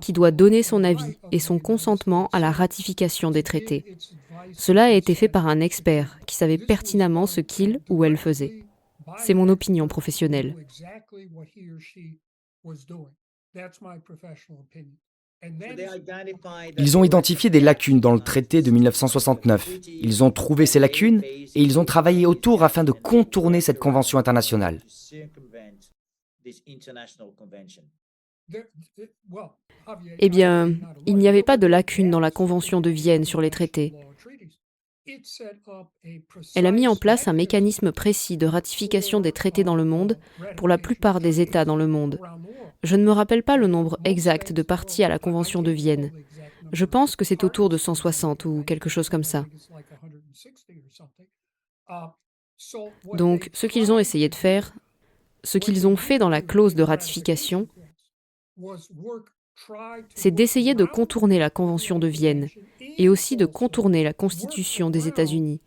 qui doit donner son avis et son consentement à la ratification des traités. Cela a été fait par un expert qui savait pertinemment ce qu'il ou elle faisait. C'est mon opinion professionnelle. Ils ont identifié des lacunes dans le traité de 1969. Ils ont trouvé ces lacunes et ils ont travaillé autour afin de contourner cette convention internationale. Eh bien, il n'y avait pas de lacunes dans la Convention de Vienne sur les traités. Elle a mis en place un mécanisme précis de ratification des traités dans le monde pour la plupart des États dans le monde. Je ne me rappelle pas le nombre exact de parties à la Convention de Vienne. Je pense que c'est autour de 160 ou quelque chose comme ça. Donc, ce qu'ils ont essayé de faire, ce qu'ils ont fait dans la clause de ratification, c'est d'essayer de contourner la Convention de Vienne et aussi de contourner la Constitution des États-Unis.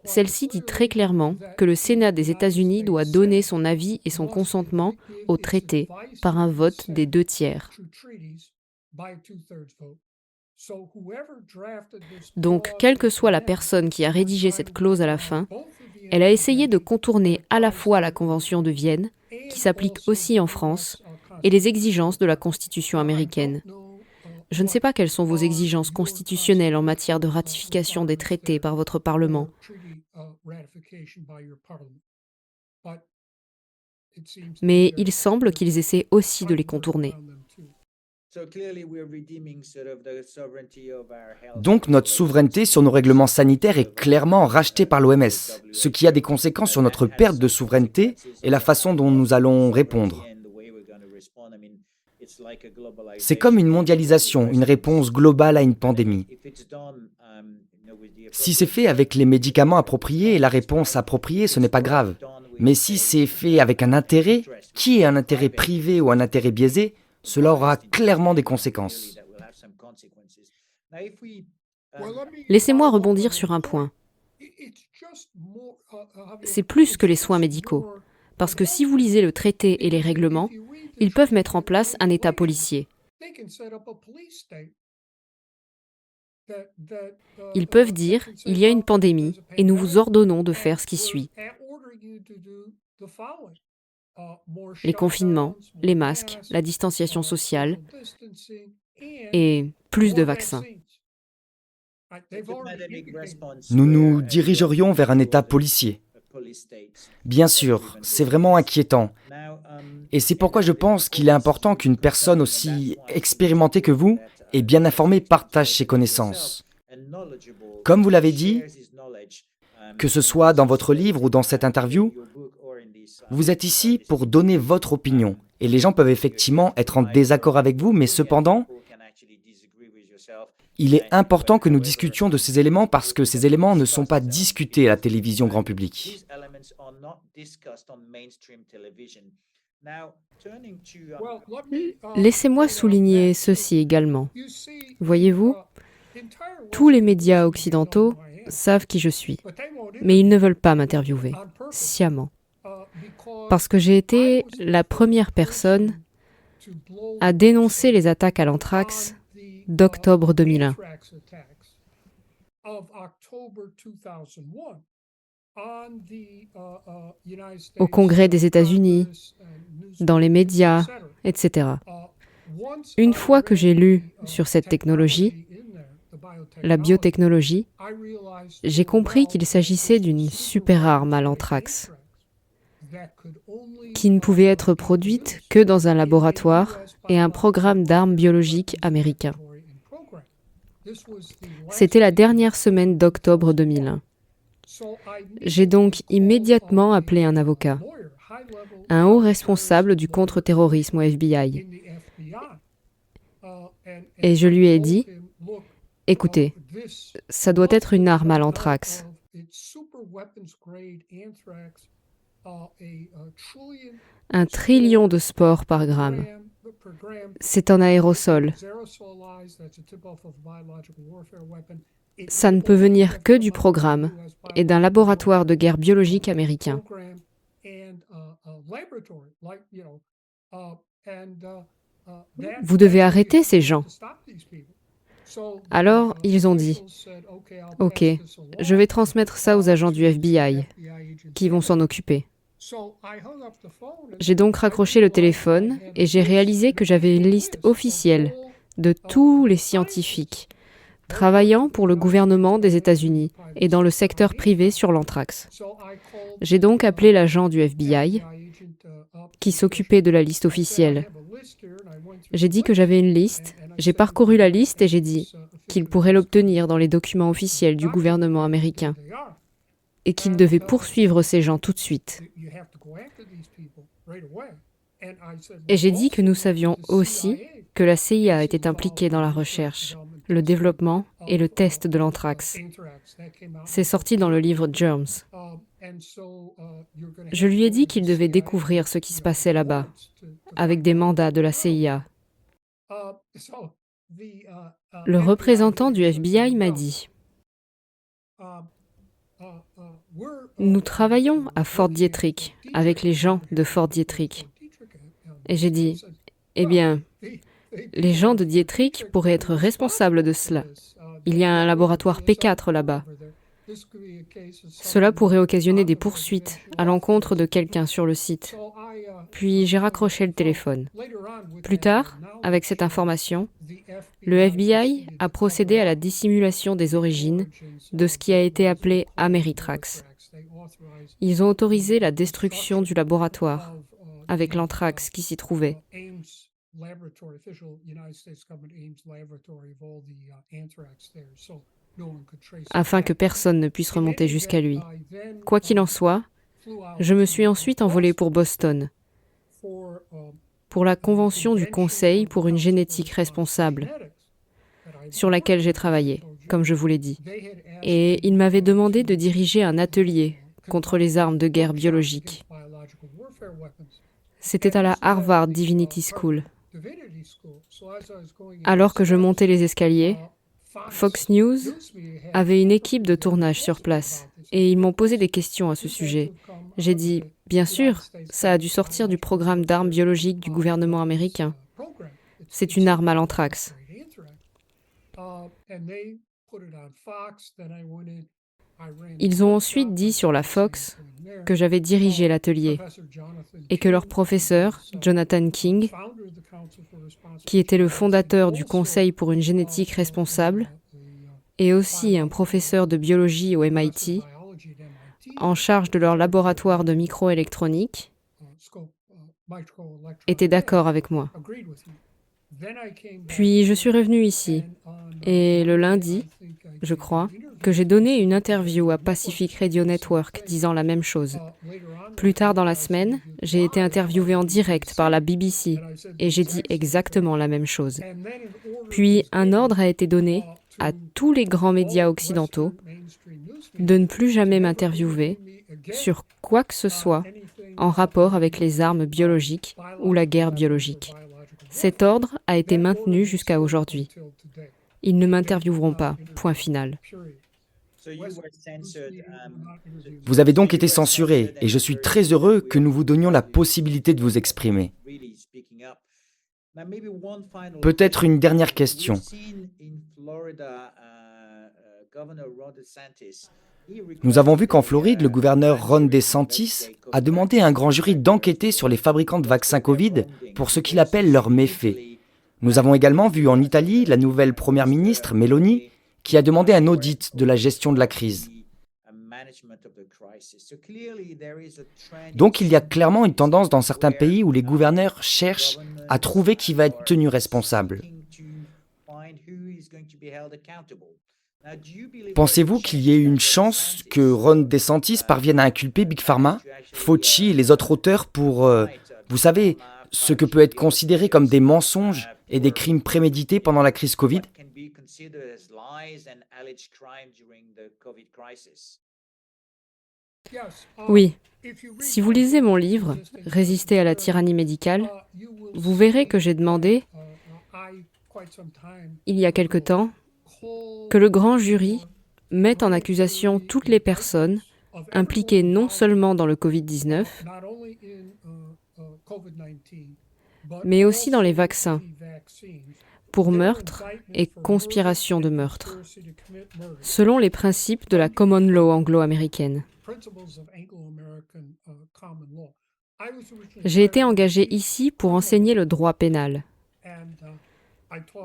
Celle-ci dit très clairement que le Sénat des États-Unis doit donner son avis et son consentement au traité par un vote des 2/3. Donc, quelle que soit la personne qui a rédigé cette clause à la fin, elle a essayé de contourner à la fois la Convention de Vienne, qui s'applique aussi en France, et les exigences de la Constitution américaine. Je ne sais pas quelles sont vos exigences constitutionnelles en matière de ratification des traités par votre Parlement. Mais il semble qu'ils essaient aussi de les contourner. Donc notre souveraineté sur nos règlements sanitaires est clairement rachetée par l'OMS, ce qui a des conséquences sur notre perte de souveraineté et la façon dont nous allons répondre. C'est comme une mondialisation, une réponse globale à une pandémie. Si c'est fait avec les médicaments appropriés et la réponse appropriée, ce n'est pas grave. Mais si c'est fait avec un intérêt, qui est un intérêt privé ou un intérêt biaisé, cela aura clairement des conséquences. Laissez-moi rebondir sur un point. C'est plus que les soins médicaux, parce que si vous lisez le traité et les règlements, ils peuvent mettre en place un État policier. Ils peuvent dire « il y a une pandémie et nous vous ordonnons de faire ce qui suit ». Les confinements, les masques, la distanciation sociale et plus de vaccins. Nous nous dirigerions vers un État policier. Bien sûr, c'est vraiment inquiétant. Et c'est pourquoi je pense qu'il est important qu'une personne aussi expérimentée que vous et bien informée partage ses connaissances. Comme vous l'avez dit, que ce soit dans votre livre ou dans cette interview, vous êtes ici pour donner votre opinion. Et les gens peuvent effectivement être en désaccord avec vous, mais cependant, il est important que nous discutions de ces éléments parce que ces éléments ne sont pas discutés à la télévision grand public. Laissez-moi souligner ceci également. Voyez-vous, tous les médias occidentaux savent qui je suis, mais ils ne veulent pas m'interviewer, sciemment. Parce que j'ai été la première personne à dénoncer les attaques à l'anthrax d'octobre 2001. au Congrès des États-Unis, dans les médias, etc. Une fois que j'ai lu sur cette technologie, la biotechnologie, j'ai compris qu'il s'agissait d'une super arme à l'anthrax, qui ne pouvait être produite que dans un laboratoire et un programme d'armes biologiques américain. C'était la dernière semaine d'octobre 2001. J'ai donc immédiatement appelé un avocat, un haut responsable du contre-terrorisme au FBI. Et je lui ai dit, écoutez, ça doit être une arme à l'anthrax. Un trillion de spores par gramme. C'est un aérosol. Ça ne peut venir que du programme et d'un laboratoire de guerre biologique américain. Vous devez arrêter ces gens. Alors, ils ont dit, « Ok, je vais transmettre ça aux agents du FBI, qui vont s'en occuper. » J'ai donc raccroché le téléphone et j'ai réalisé que j'avais une liste officielle de tous les scientifiques travaillant pour le gouvernement des États-Unis et dans le secteur privé sur l'anthrax. J'ai donc appelé l'agent du FBI qui s'occupait de la liste officielle. J'ai dit que j'avais une liste, j'ai parcouru la liste et j'ai dit qu'il pourrait l'obtenir dans les documents officiels du gouvernement américain et qu'il devait poursuivre ces gens tout de suite. Et j'ai dit que nous savions aussi que la CIA était impliquée dans la recherche, le développement et le test de l'anthrax. C'est sorti dans le livre Germs. Je lui ai dit qu'il devait découvrir ce qui se passait là-bas, avec des mandats de la CIA. Le représentant du FBI m'a dit « Nous travaillons à Fort Detrick, avec les gens de Fort Detrick. » Et j'ai dit « Eh bien, les gens de Detrick pourraient être responsables de cela. Il y a un laboratoire P4 là-bas. Cela pourrait occasionner des poursuites à l'encontre de quelqu'un sur le site. » Puis j'ai raccroché le téléphone. Plus tard, avec cette information, le FBI a procédé à la dissimulation des origines de ce qui a été appelé Ameritrax. Ils ont autorisé la destruction du laboratoire, avec l'anthrax qui s'y trouvait. Afin que personne ne puisse remonter jusqu'à lui. Quoi qu'il en soit, je me suis ensuite envolé pour Boston, pour la convention du Conseil pour une génétique responsable, sur laquelle j'ai travaillé, comme je vous l'ai dit. Et il m'avait demandé de diriger un atelier contre les armes de guerre biologiques. C'était à la Harvard Divinity School. Alors que je montais les escaliers, Fox News avait une équipe de tournage sur place et ils m'ont posé des questions à ce sujet. J'ai dit, bien sûr, ça a dû sortir du programme d'armes biologiques du gouvernement américain. C'est une arme à l'anthrax. Ils ont ensuite dit sur la Fox que j'avais dirigé l'atelier et que leur professeur, Jonathan King, qui était le fondateur du Conseil pour une génétique responsable, et aussi un professeur de biologie au MIT, en charge de leur laboratoire de microélectronique, était d'accord avec moi. Puis je suis revenu ici, et le lundi, je crois, que j'ai donné une interview à Pacific Radio Network disant la même chose. Plus tard dans la semaine, j'ai été interviewé en direct par la BBC et j'ai dit exactement la même chose. Puis un ordre a été donné à tous les grands médias occidentaux de ne plus jamais m'interviewer sur quoi que ce soit en rapport avec les armes biologiques ou la guerre biologique. Cet ordre a été maintenu jusqu'à aujourd'hui. Ils ne m'intervieweront pas, point final. Vous avez donc été censuré et je suis très heureux que nous vous donnions la possibilité de vous exprimer. Peut-être une dernière question. Nous avons vu qu'en Floride, le gouverneur Ron DeSantis a demandé à un grand jury d'enquêter sur les fabricants de vaccins Covid pour ce qu'il appelle leurs méfaits. Nous avons également vu en Italie la nouvelle première ministre, Meloni, qui a demandé un audit de la gestion de la crise. Donc il y a clairement une tendance dans certains pays où les gouverneurs cherchent à trouver qui va être tenu responsable. Pensez-vous qu'il y ait une chance que Ron DeSantis parvienne à inculper Big Pharma, Fauci et les autres auteurs pour, vous savez, ce que peut être considéré comme des mensonges et des crimes prémédités pendant la crise Covid? Oui, si vous lisez mon livre « Résister à la tyrannie médicale », vous verrez que j'ai demandé, il y a quelque temps, que le grand jury mette en accusation toutes les personnes impliquées non seulement dans le Covid-19, mais aussi dans les vaccins, pour meurtre et conspiration de meurtre, selon les principes de la common law anglo-américaine. J'ai été engagé ici pour enseigner le droit pénal.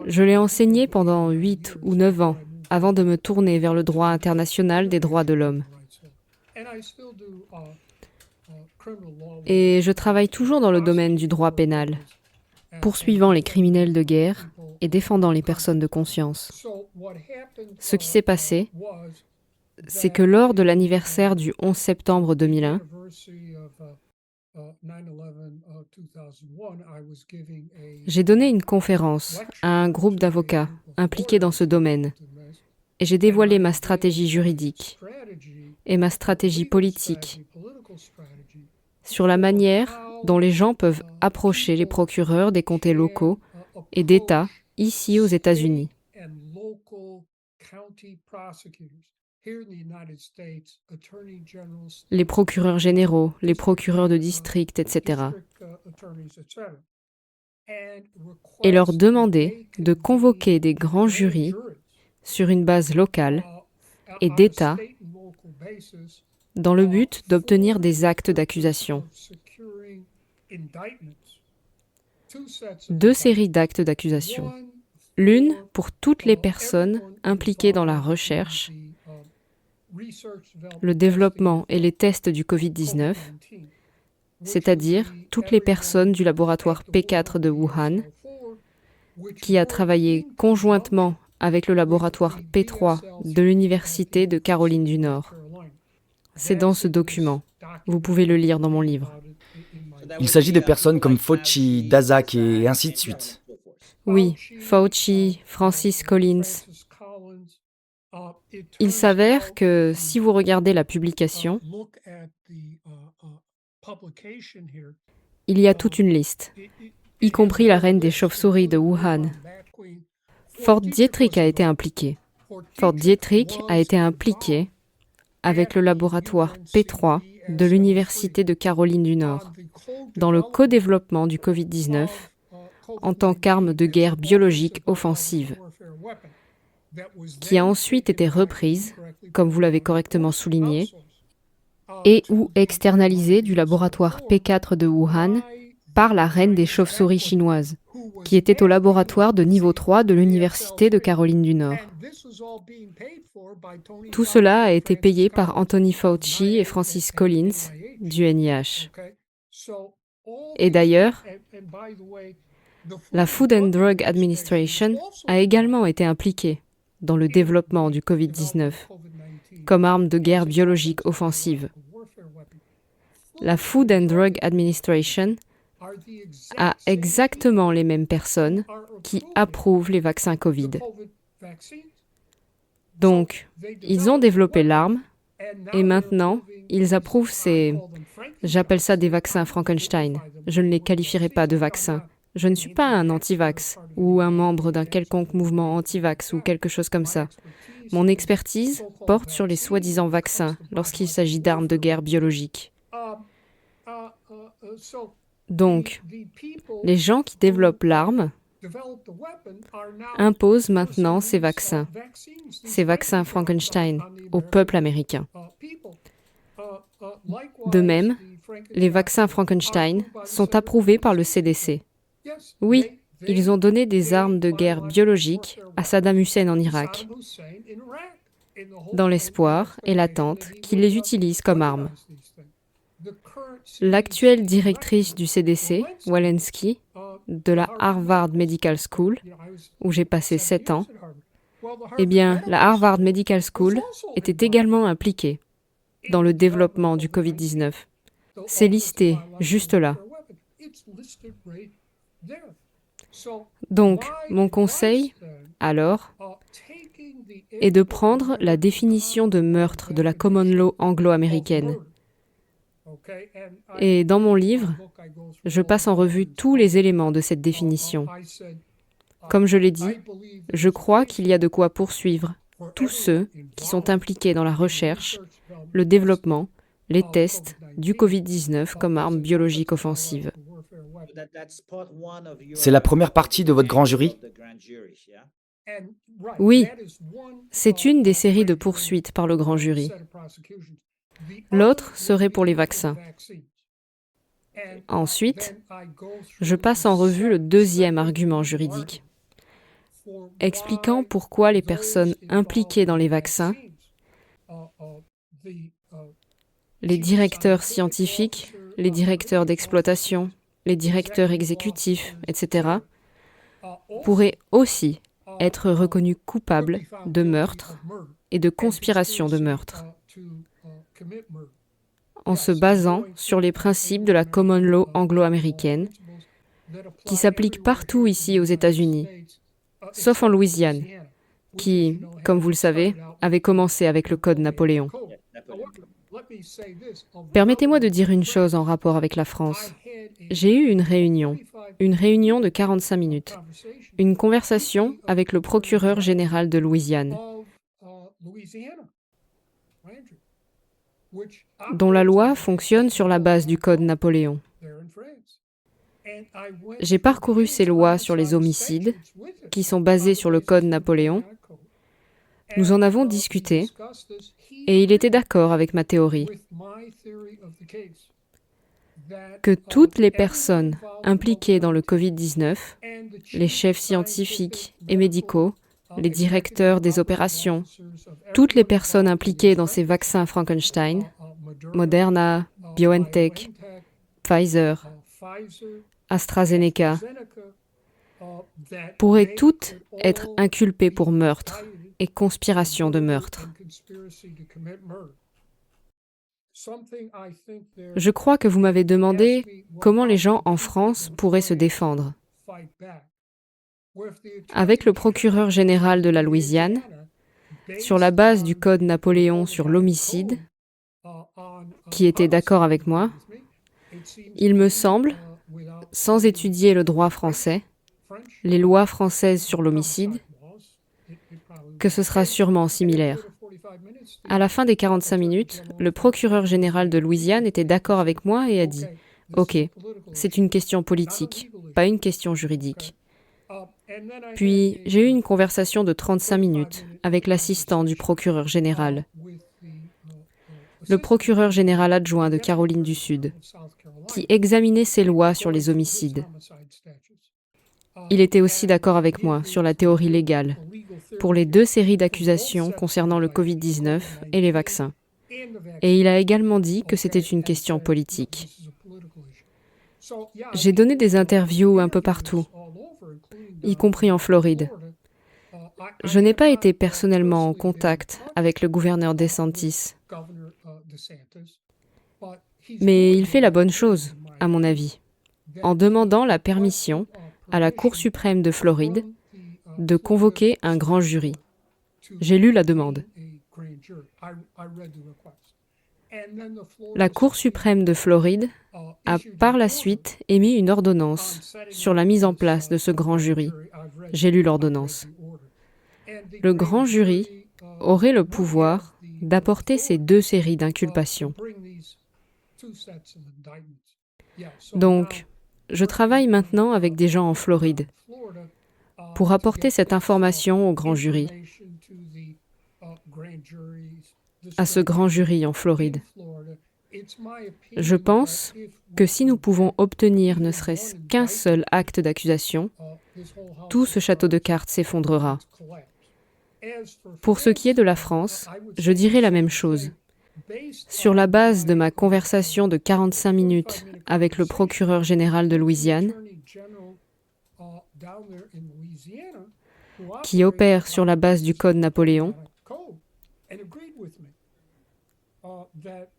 Je l'ai enseigné pendant 8 ou 9 ans, avant de me tourner vers le droit international des droits de l'homme. Et je travaille toujours dans le domaine du droit pénal, poursuivant les criminels de guerre et défendant les personnes de conscience. Ce qui s'est passé, c'est que lors de l'anniversaire du 11 septembre 2001, j'ai donné une conférence à un groupe d'avocats impliqués dans ce domaine et j'ai dévoilé ma stratégie juridique et ma stratégie politique sur la manière dont les gens peuvent approcher les procureurs des comtés locaux et d'États ici aux États-Unis. Les procureurs généraux, les procureurs de district, etc. Et leur demander de convoquer des grands jurys sur une base locale et d'État dans le but d'obtenir des actes d'accusation. 2 séries d'actes d'accusation. L'une pour toutes les personnes impliquées dans la recherche, le développement et les tests du Covid-19, c'est-à-dire toutes les personnes du laboratoire P4 de Wuhan, qui a travaillé conjointement avec le laboratoire P3 de l'Université de Caroline du Nord. C'est dans ce document. Vous pouvez le lire dans mon livre. Il s'agit de personnes comme Fauci, Daszak et ainsi de suite. Oui, Fauci, Francis Collins. Il s'avère que si vous regardez la publication, il y a toute une liste, y compris la reine des chauves-souris de Wuhan. Fort Detrick a été impliqué. Fort Detrick a été impliqué avec le laboratoire P3 de l'Université de Caroline du Nord dans le co-développement du Covid-19 en tant qu'arme de guerre biologique offensive, qui a ensuite été reprise, comme vous l'avez correctement souligné, et ou externalisée du laboratoire P4 de Wuhan par la reine des chauves-souris chinoises, qui était au laboratoire de niveau 3 de l'Université de Caroline du Nord. Tout cela a été payé par Anthony Fauci et Francis Collins du NIH. Et d'ailleurs, la Food and Drug Administration a également été impliquée dans le développement du Covid-19 comme arme de guerre biologique offensive. La Food and Drug Administration a exactement les mêmes personnes qui approuvent les vaccins Covid. Donc, ils ont développé l'arme et maintenant, ils approuvent ces... J'appelle ça des vaccins Frankenstein. Je ne les qualifierai pas de vaccins. Je ne suis pas un anti-vax ou un membre d'un quelconque mouvement anti-vax ou quelque chose comme ça. Mon expertise porte sur les soi-disant vaccins lorsqu'il s'agit d'armes de guerre biologiques. Donc, les gens qui développent l'arme impose maintenant ces vaccins Frankenstein, au peuple américain. De même, les vaccins Frankenstein sont approuvés par le CDC. Oui, ils ont donné des armes de guerre biologiques à Saddam Hussein en Irak, dans l'espoir et l'attente qu'il les utilise comme armes. L'actuelle directrice du CDC, Walensky, de la Harvard Medical School, où j'ai passé 7 ans, eh bien, la Harvard Medical School était également impliquée dans le développement du Covid-19. C'est listé juste là. Donc, mon conseil, alors, est de prendre la définition de meurtre de la common law anglo-américaine. Et dans mon livre, je passe en revue tous les éléments de cette définition. Comme je l'ai dit, je crois qu'il y a de quoi poursuivre tous ceux qui sont impliqués dans la recherche, le développement, les tests du Covid-19 comme arme biologique offensive. C'est la première partie de votre grand jury? Oui, c'est une des séries de poursuites par le grand jury. L'autre serait pour les vaccins. Ensuite, je passe en revue le deuxième argument juridique, expliquant pourquoi les personnes impliquées dans les vaccins, les directeurs scientifiques, les directeurs d'exploitation, les directeurs exécutifs, etc., pourraient aussi être reconnus coupables de meurtre et de conspiration de meurtre, en se basant sur les principes de la common law anglo-américaine, qui s'appliquent partout ici aux États-Unis, sauf en Louisiane, qui, comme vous le savez, avait commencé avec le Code Napoléon. Permettez-moi de dire une chose en rapport avec la France. J'ai eu une réunion de 45 minutes, une conversation avec le procureur général de Louisiane, dont la loi fonctionne sur la base du Code Napoléon. J'ai parcouru ces lois sur les homicides, qui sont basées sur le Code Napoléon. Nous en avons discuté, et il était d'accord avec ma théorie, que toutes les personnes impliquées dans le Covid-19, les chefs scientifiques et médicaux, les directeurs des opérations, toutes les personnes impliquées dans ces vaccins Frankenstein, Moderna, BioNTech, Pfizer, AstraZeneca, pourraient toutes être inculpées pour meurtre et conspiration de meurtre. Je crois que vous m'avez demandé comment les gens en France pourraient se défendre. Avec le procureur général de la Louisiane, sur la base du Code Napoléon sur l'homicide, qui était d'accord avec moi, il me semble, sans étudier le droit français, les lois françaises sur l'homicide, que ce sera sûrement similaire. À la fin des 45 minutes, le procureur général de Louisiane était d'accord avec moi et a dit « Ok, c'est une question politique, pas une question juridique. » Puis, j'ai eu une conversation de 35 minutes avec l'assistant du procureur général, le procureur général adjoint de Caroline du Sud, qui examinait ces lois sur les homicides. Il était aussi d'accord avec moi sur la théorie légale pour les 2 séries d'accusations concernant le Covid-19 et les vaccins. Et il a également dit que c'était une question politique. J'ai donné des interviews un peu partout, y compris en Floride. Je n'ai pas été personnellement en contact avec le gouverneur DeSantis, mais il fait la bonne chose, à mon avis, en demandant la permission à la Cour suprême de Floride de convoquer un grand jury. J'ai lu la demande. La Cour suprême de Floride a par la suite émis une ordonnance sur la mise en place de ce grand jury. J'ai lu l'ordonnance. Le grand jury aurait le pouvoir d'apporter ces 2 séries d'inculpations. Donc, Je travaille maintenant avec des gens en Floride pour apporter cette information au grand jury, à ce grand jury en Floride. Je pense que si nous pouvons obtenir ne serait-ce qu'un seul acte d'accusation, tout ce château de cartes s'effondrera. Pour ce qui est de la France, je dirais la même chose. Sur la base de ma conversation de 45 minutes avec le procureur général de Louisiane, qui opère sur la base du Code Napoléon,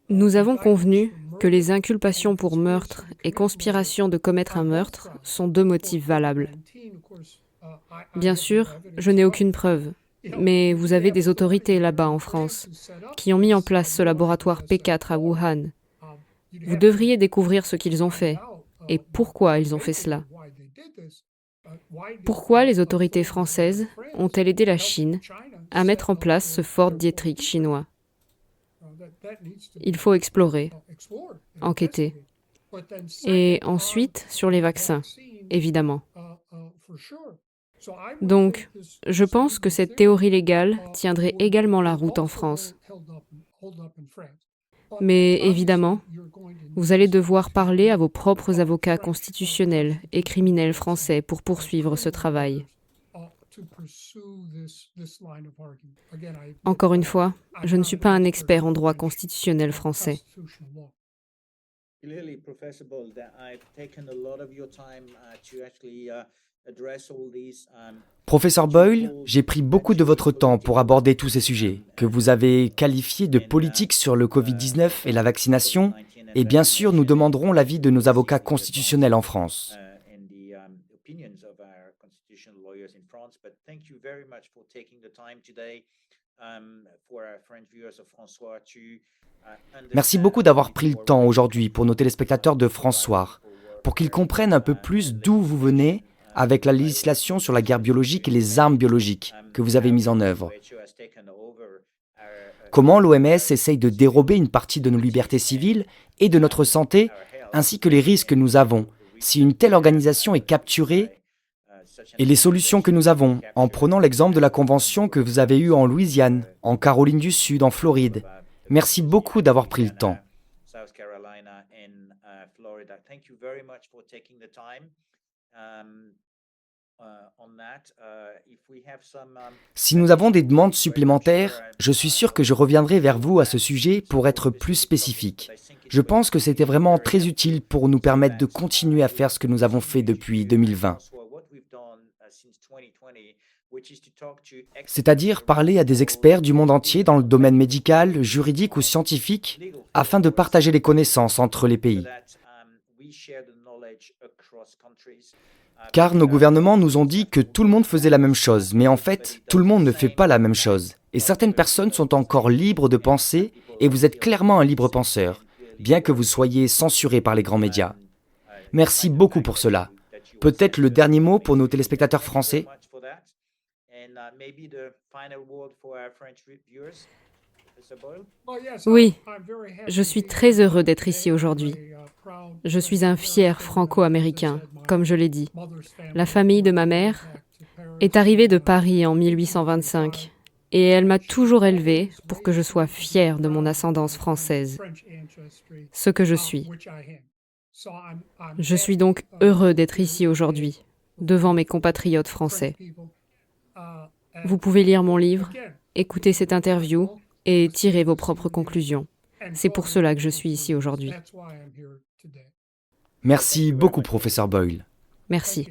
nous avons convenu que les inculpations pour meurtre et conspiration de commettre un meurtre sont deux motifs valables. Bien sûr, je n'ai aucune preuve, mais vous avez des autorités là-bas en France qui ont mis en place ce laboratoire P4 à Wuhan. Vous devriez découvrir ce qu'ils ont fait et pourquoi ils ont fait cela. Pourquoi les autorités françaises ont-elles aidé la Chine à mettre en place ce Fort Detrick chinois? Il faut explorer, enquêter. Et ensuite, sur les vaccins, évidemment. Donc, je pense que cette théorie légale tiendrait également la route en France. Mais évidemment, vous allez devoir parler à vos propres avocats constitutionnels et criminels français pour poursuivre ce travail. Encore une fois, je ne suis pas un expert en droit constitutionnel français. Professeur Boyle, j'ai pris beaucoup de votre temps pour aborder tous ces sujets, que vous avez qualifiés de politiques sur le Covid-19 et la vaccination, et bien sûr, nous demanderons l'avis de nos avocats constitutionnels en France. Merci beaucoup d'avoir pris le temps aujourd'hui pour nos téléspectateurs de François, pour qu'ils comprennent un peu plus d'où vous venez avec la législation sur la guerre biologique et les armes biologiques que vous avez mise en œuvre. Comment l'OMS essaye de dérober une partie de nos libertés civiles et de notre santé, ainsi que les risques que nous avons si une telle organisation est capturée, et les solutions que nous avons, en prenant l'exemple de la convention que vous avez eue en Louisiane, en Caroline du Sud, en Floride. Merci beaucoup d'avoir pris le temps. Si nous avons des demandes supplémentaires, je suis sûr que je reviendrai vers vous à ce sujet pour être plus spécifique. Je pense que c'était vraiment très utile pour nous permettre de continuer à faire ce que nous avons fait depuis 2020. C'est-à-dire parler à des experts du monde entier dans le domaine médical, juridique ou scientifique, afin de partager les connaissances entre les pays. Car nos gouvernements nous ont dit que tout le monde faisait la même chose, mais en fait, tout le monde ne fait pas la même chose. Et certaines personnes sont encore libres de penser, et vous êtes clairement un libre penseur, bien que vous soyez censuré par les grands médias. Merci beaucoup pour cela. Peut-être le dernier mot pour nos téléspectateurs français? Oui, je suis très heureux d'être ici aujourd'hui. Je suis un fier franco-américain, comme je l'ai dit. La famille de ma mère est arrivée de Paris en 1825 et elle m'a toujours élevé pour que je sois fier de mon ascendance française, ce que je suis. Je suis donc heureux d'être ici aujourd'hui, devant mes compatriotes français. Vous pouvez lire mon livre, écouter cette interview et tirer vos propres conclusions. C'est pour cela que je suis ici aujourd'hui. Merci beaucoup, professeur Boyle. Merci.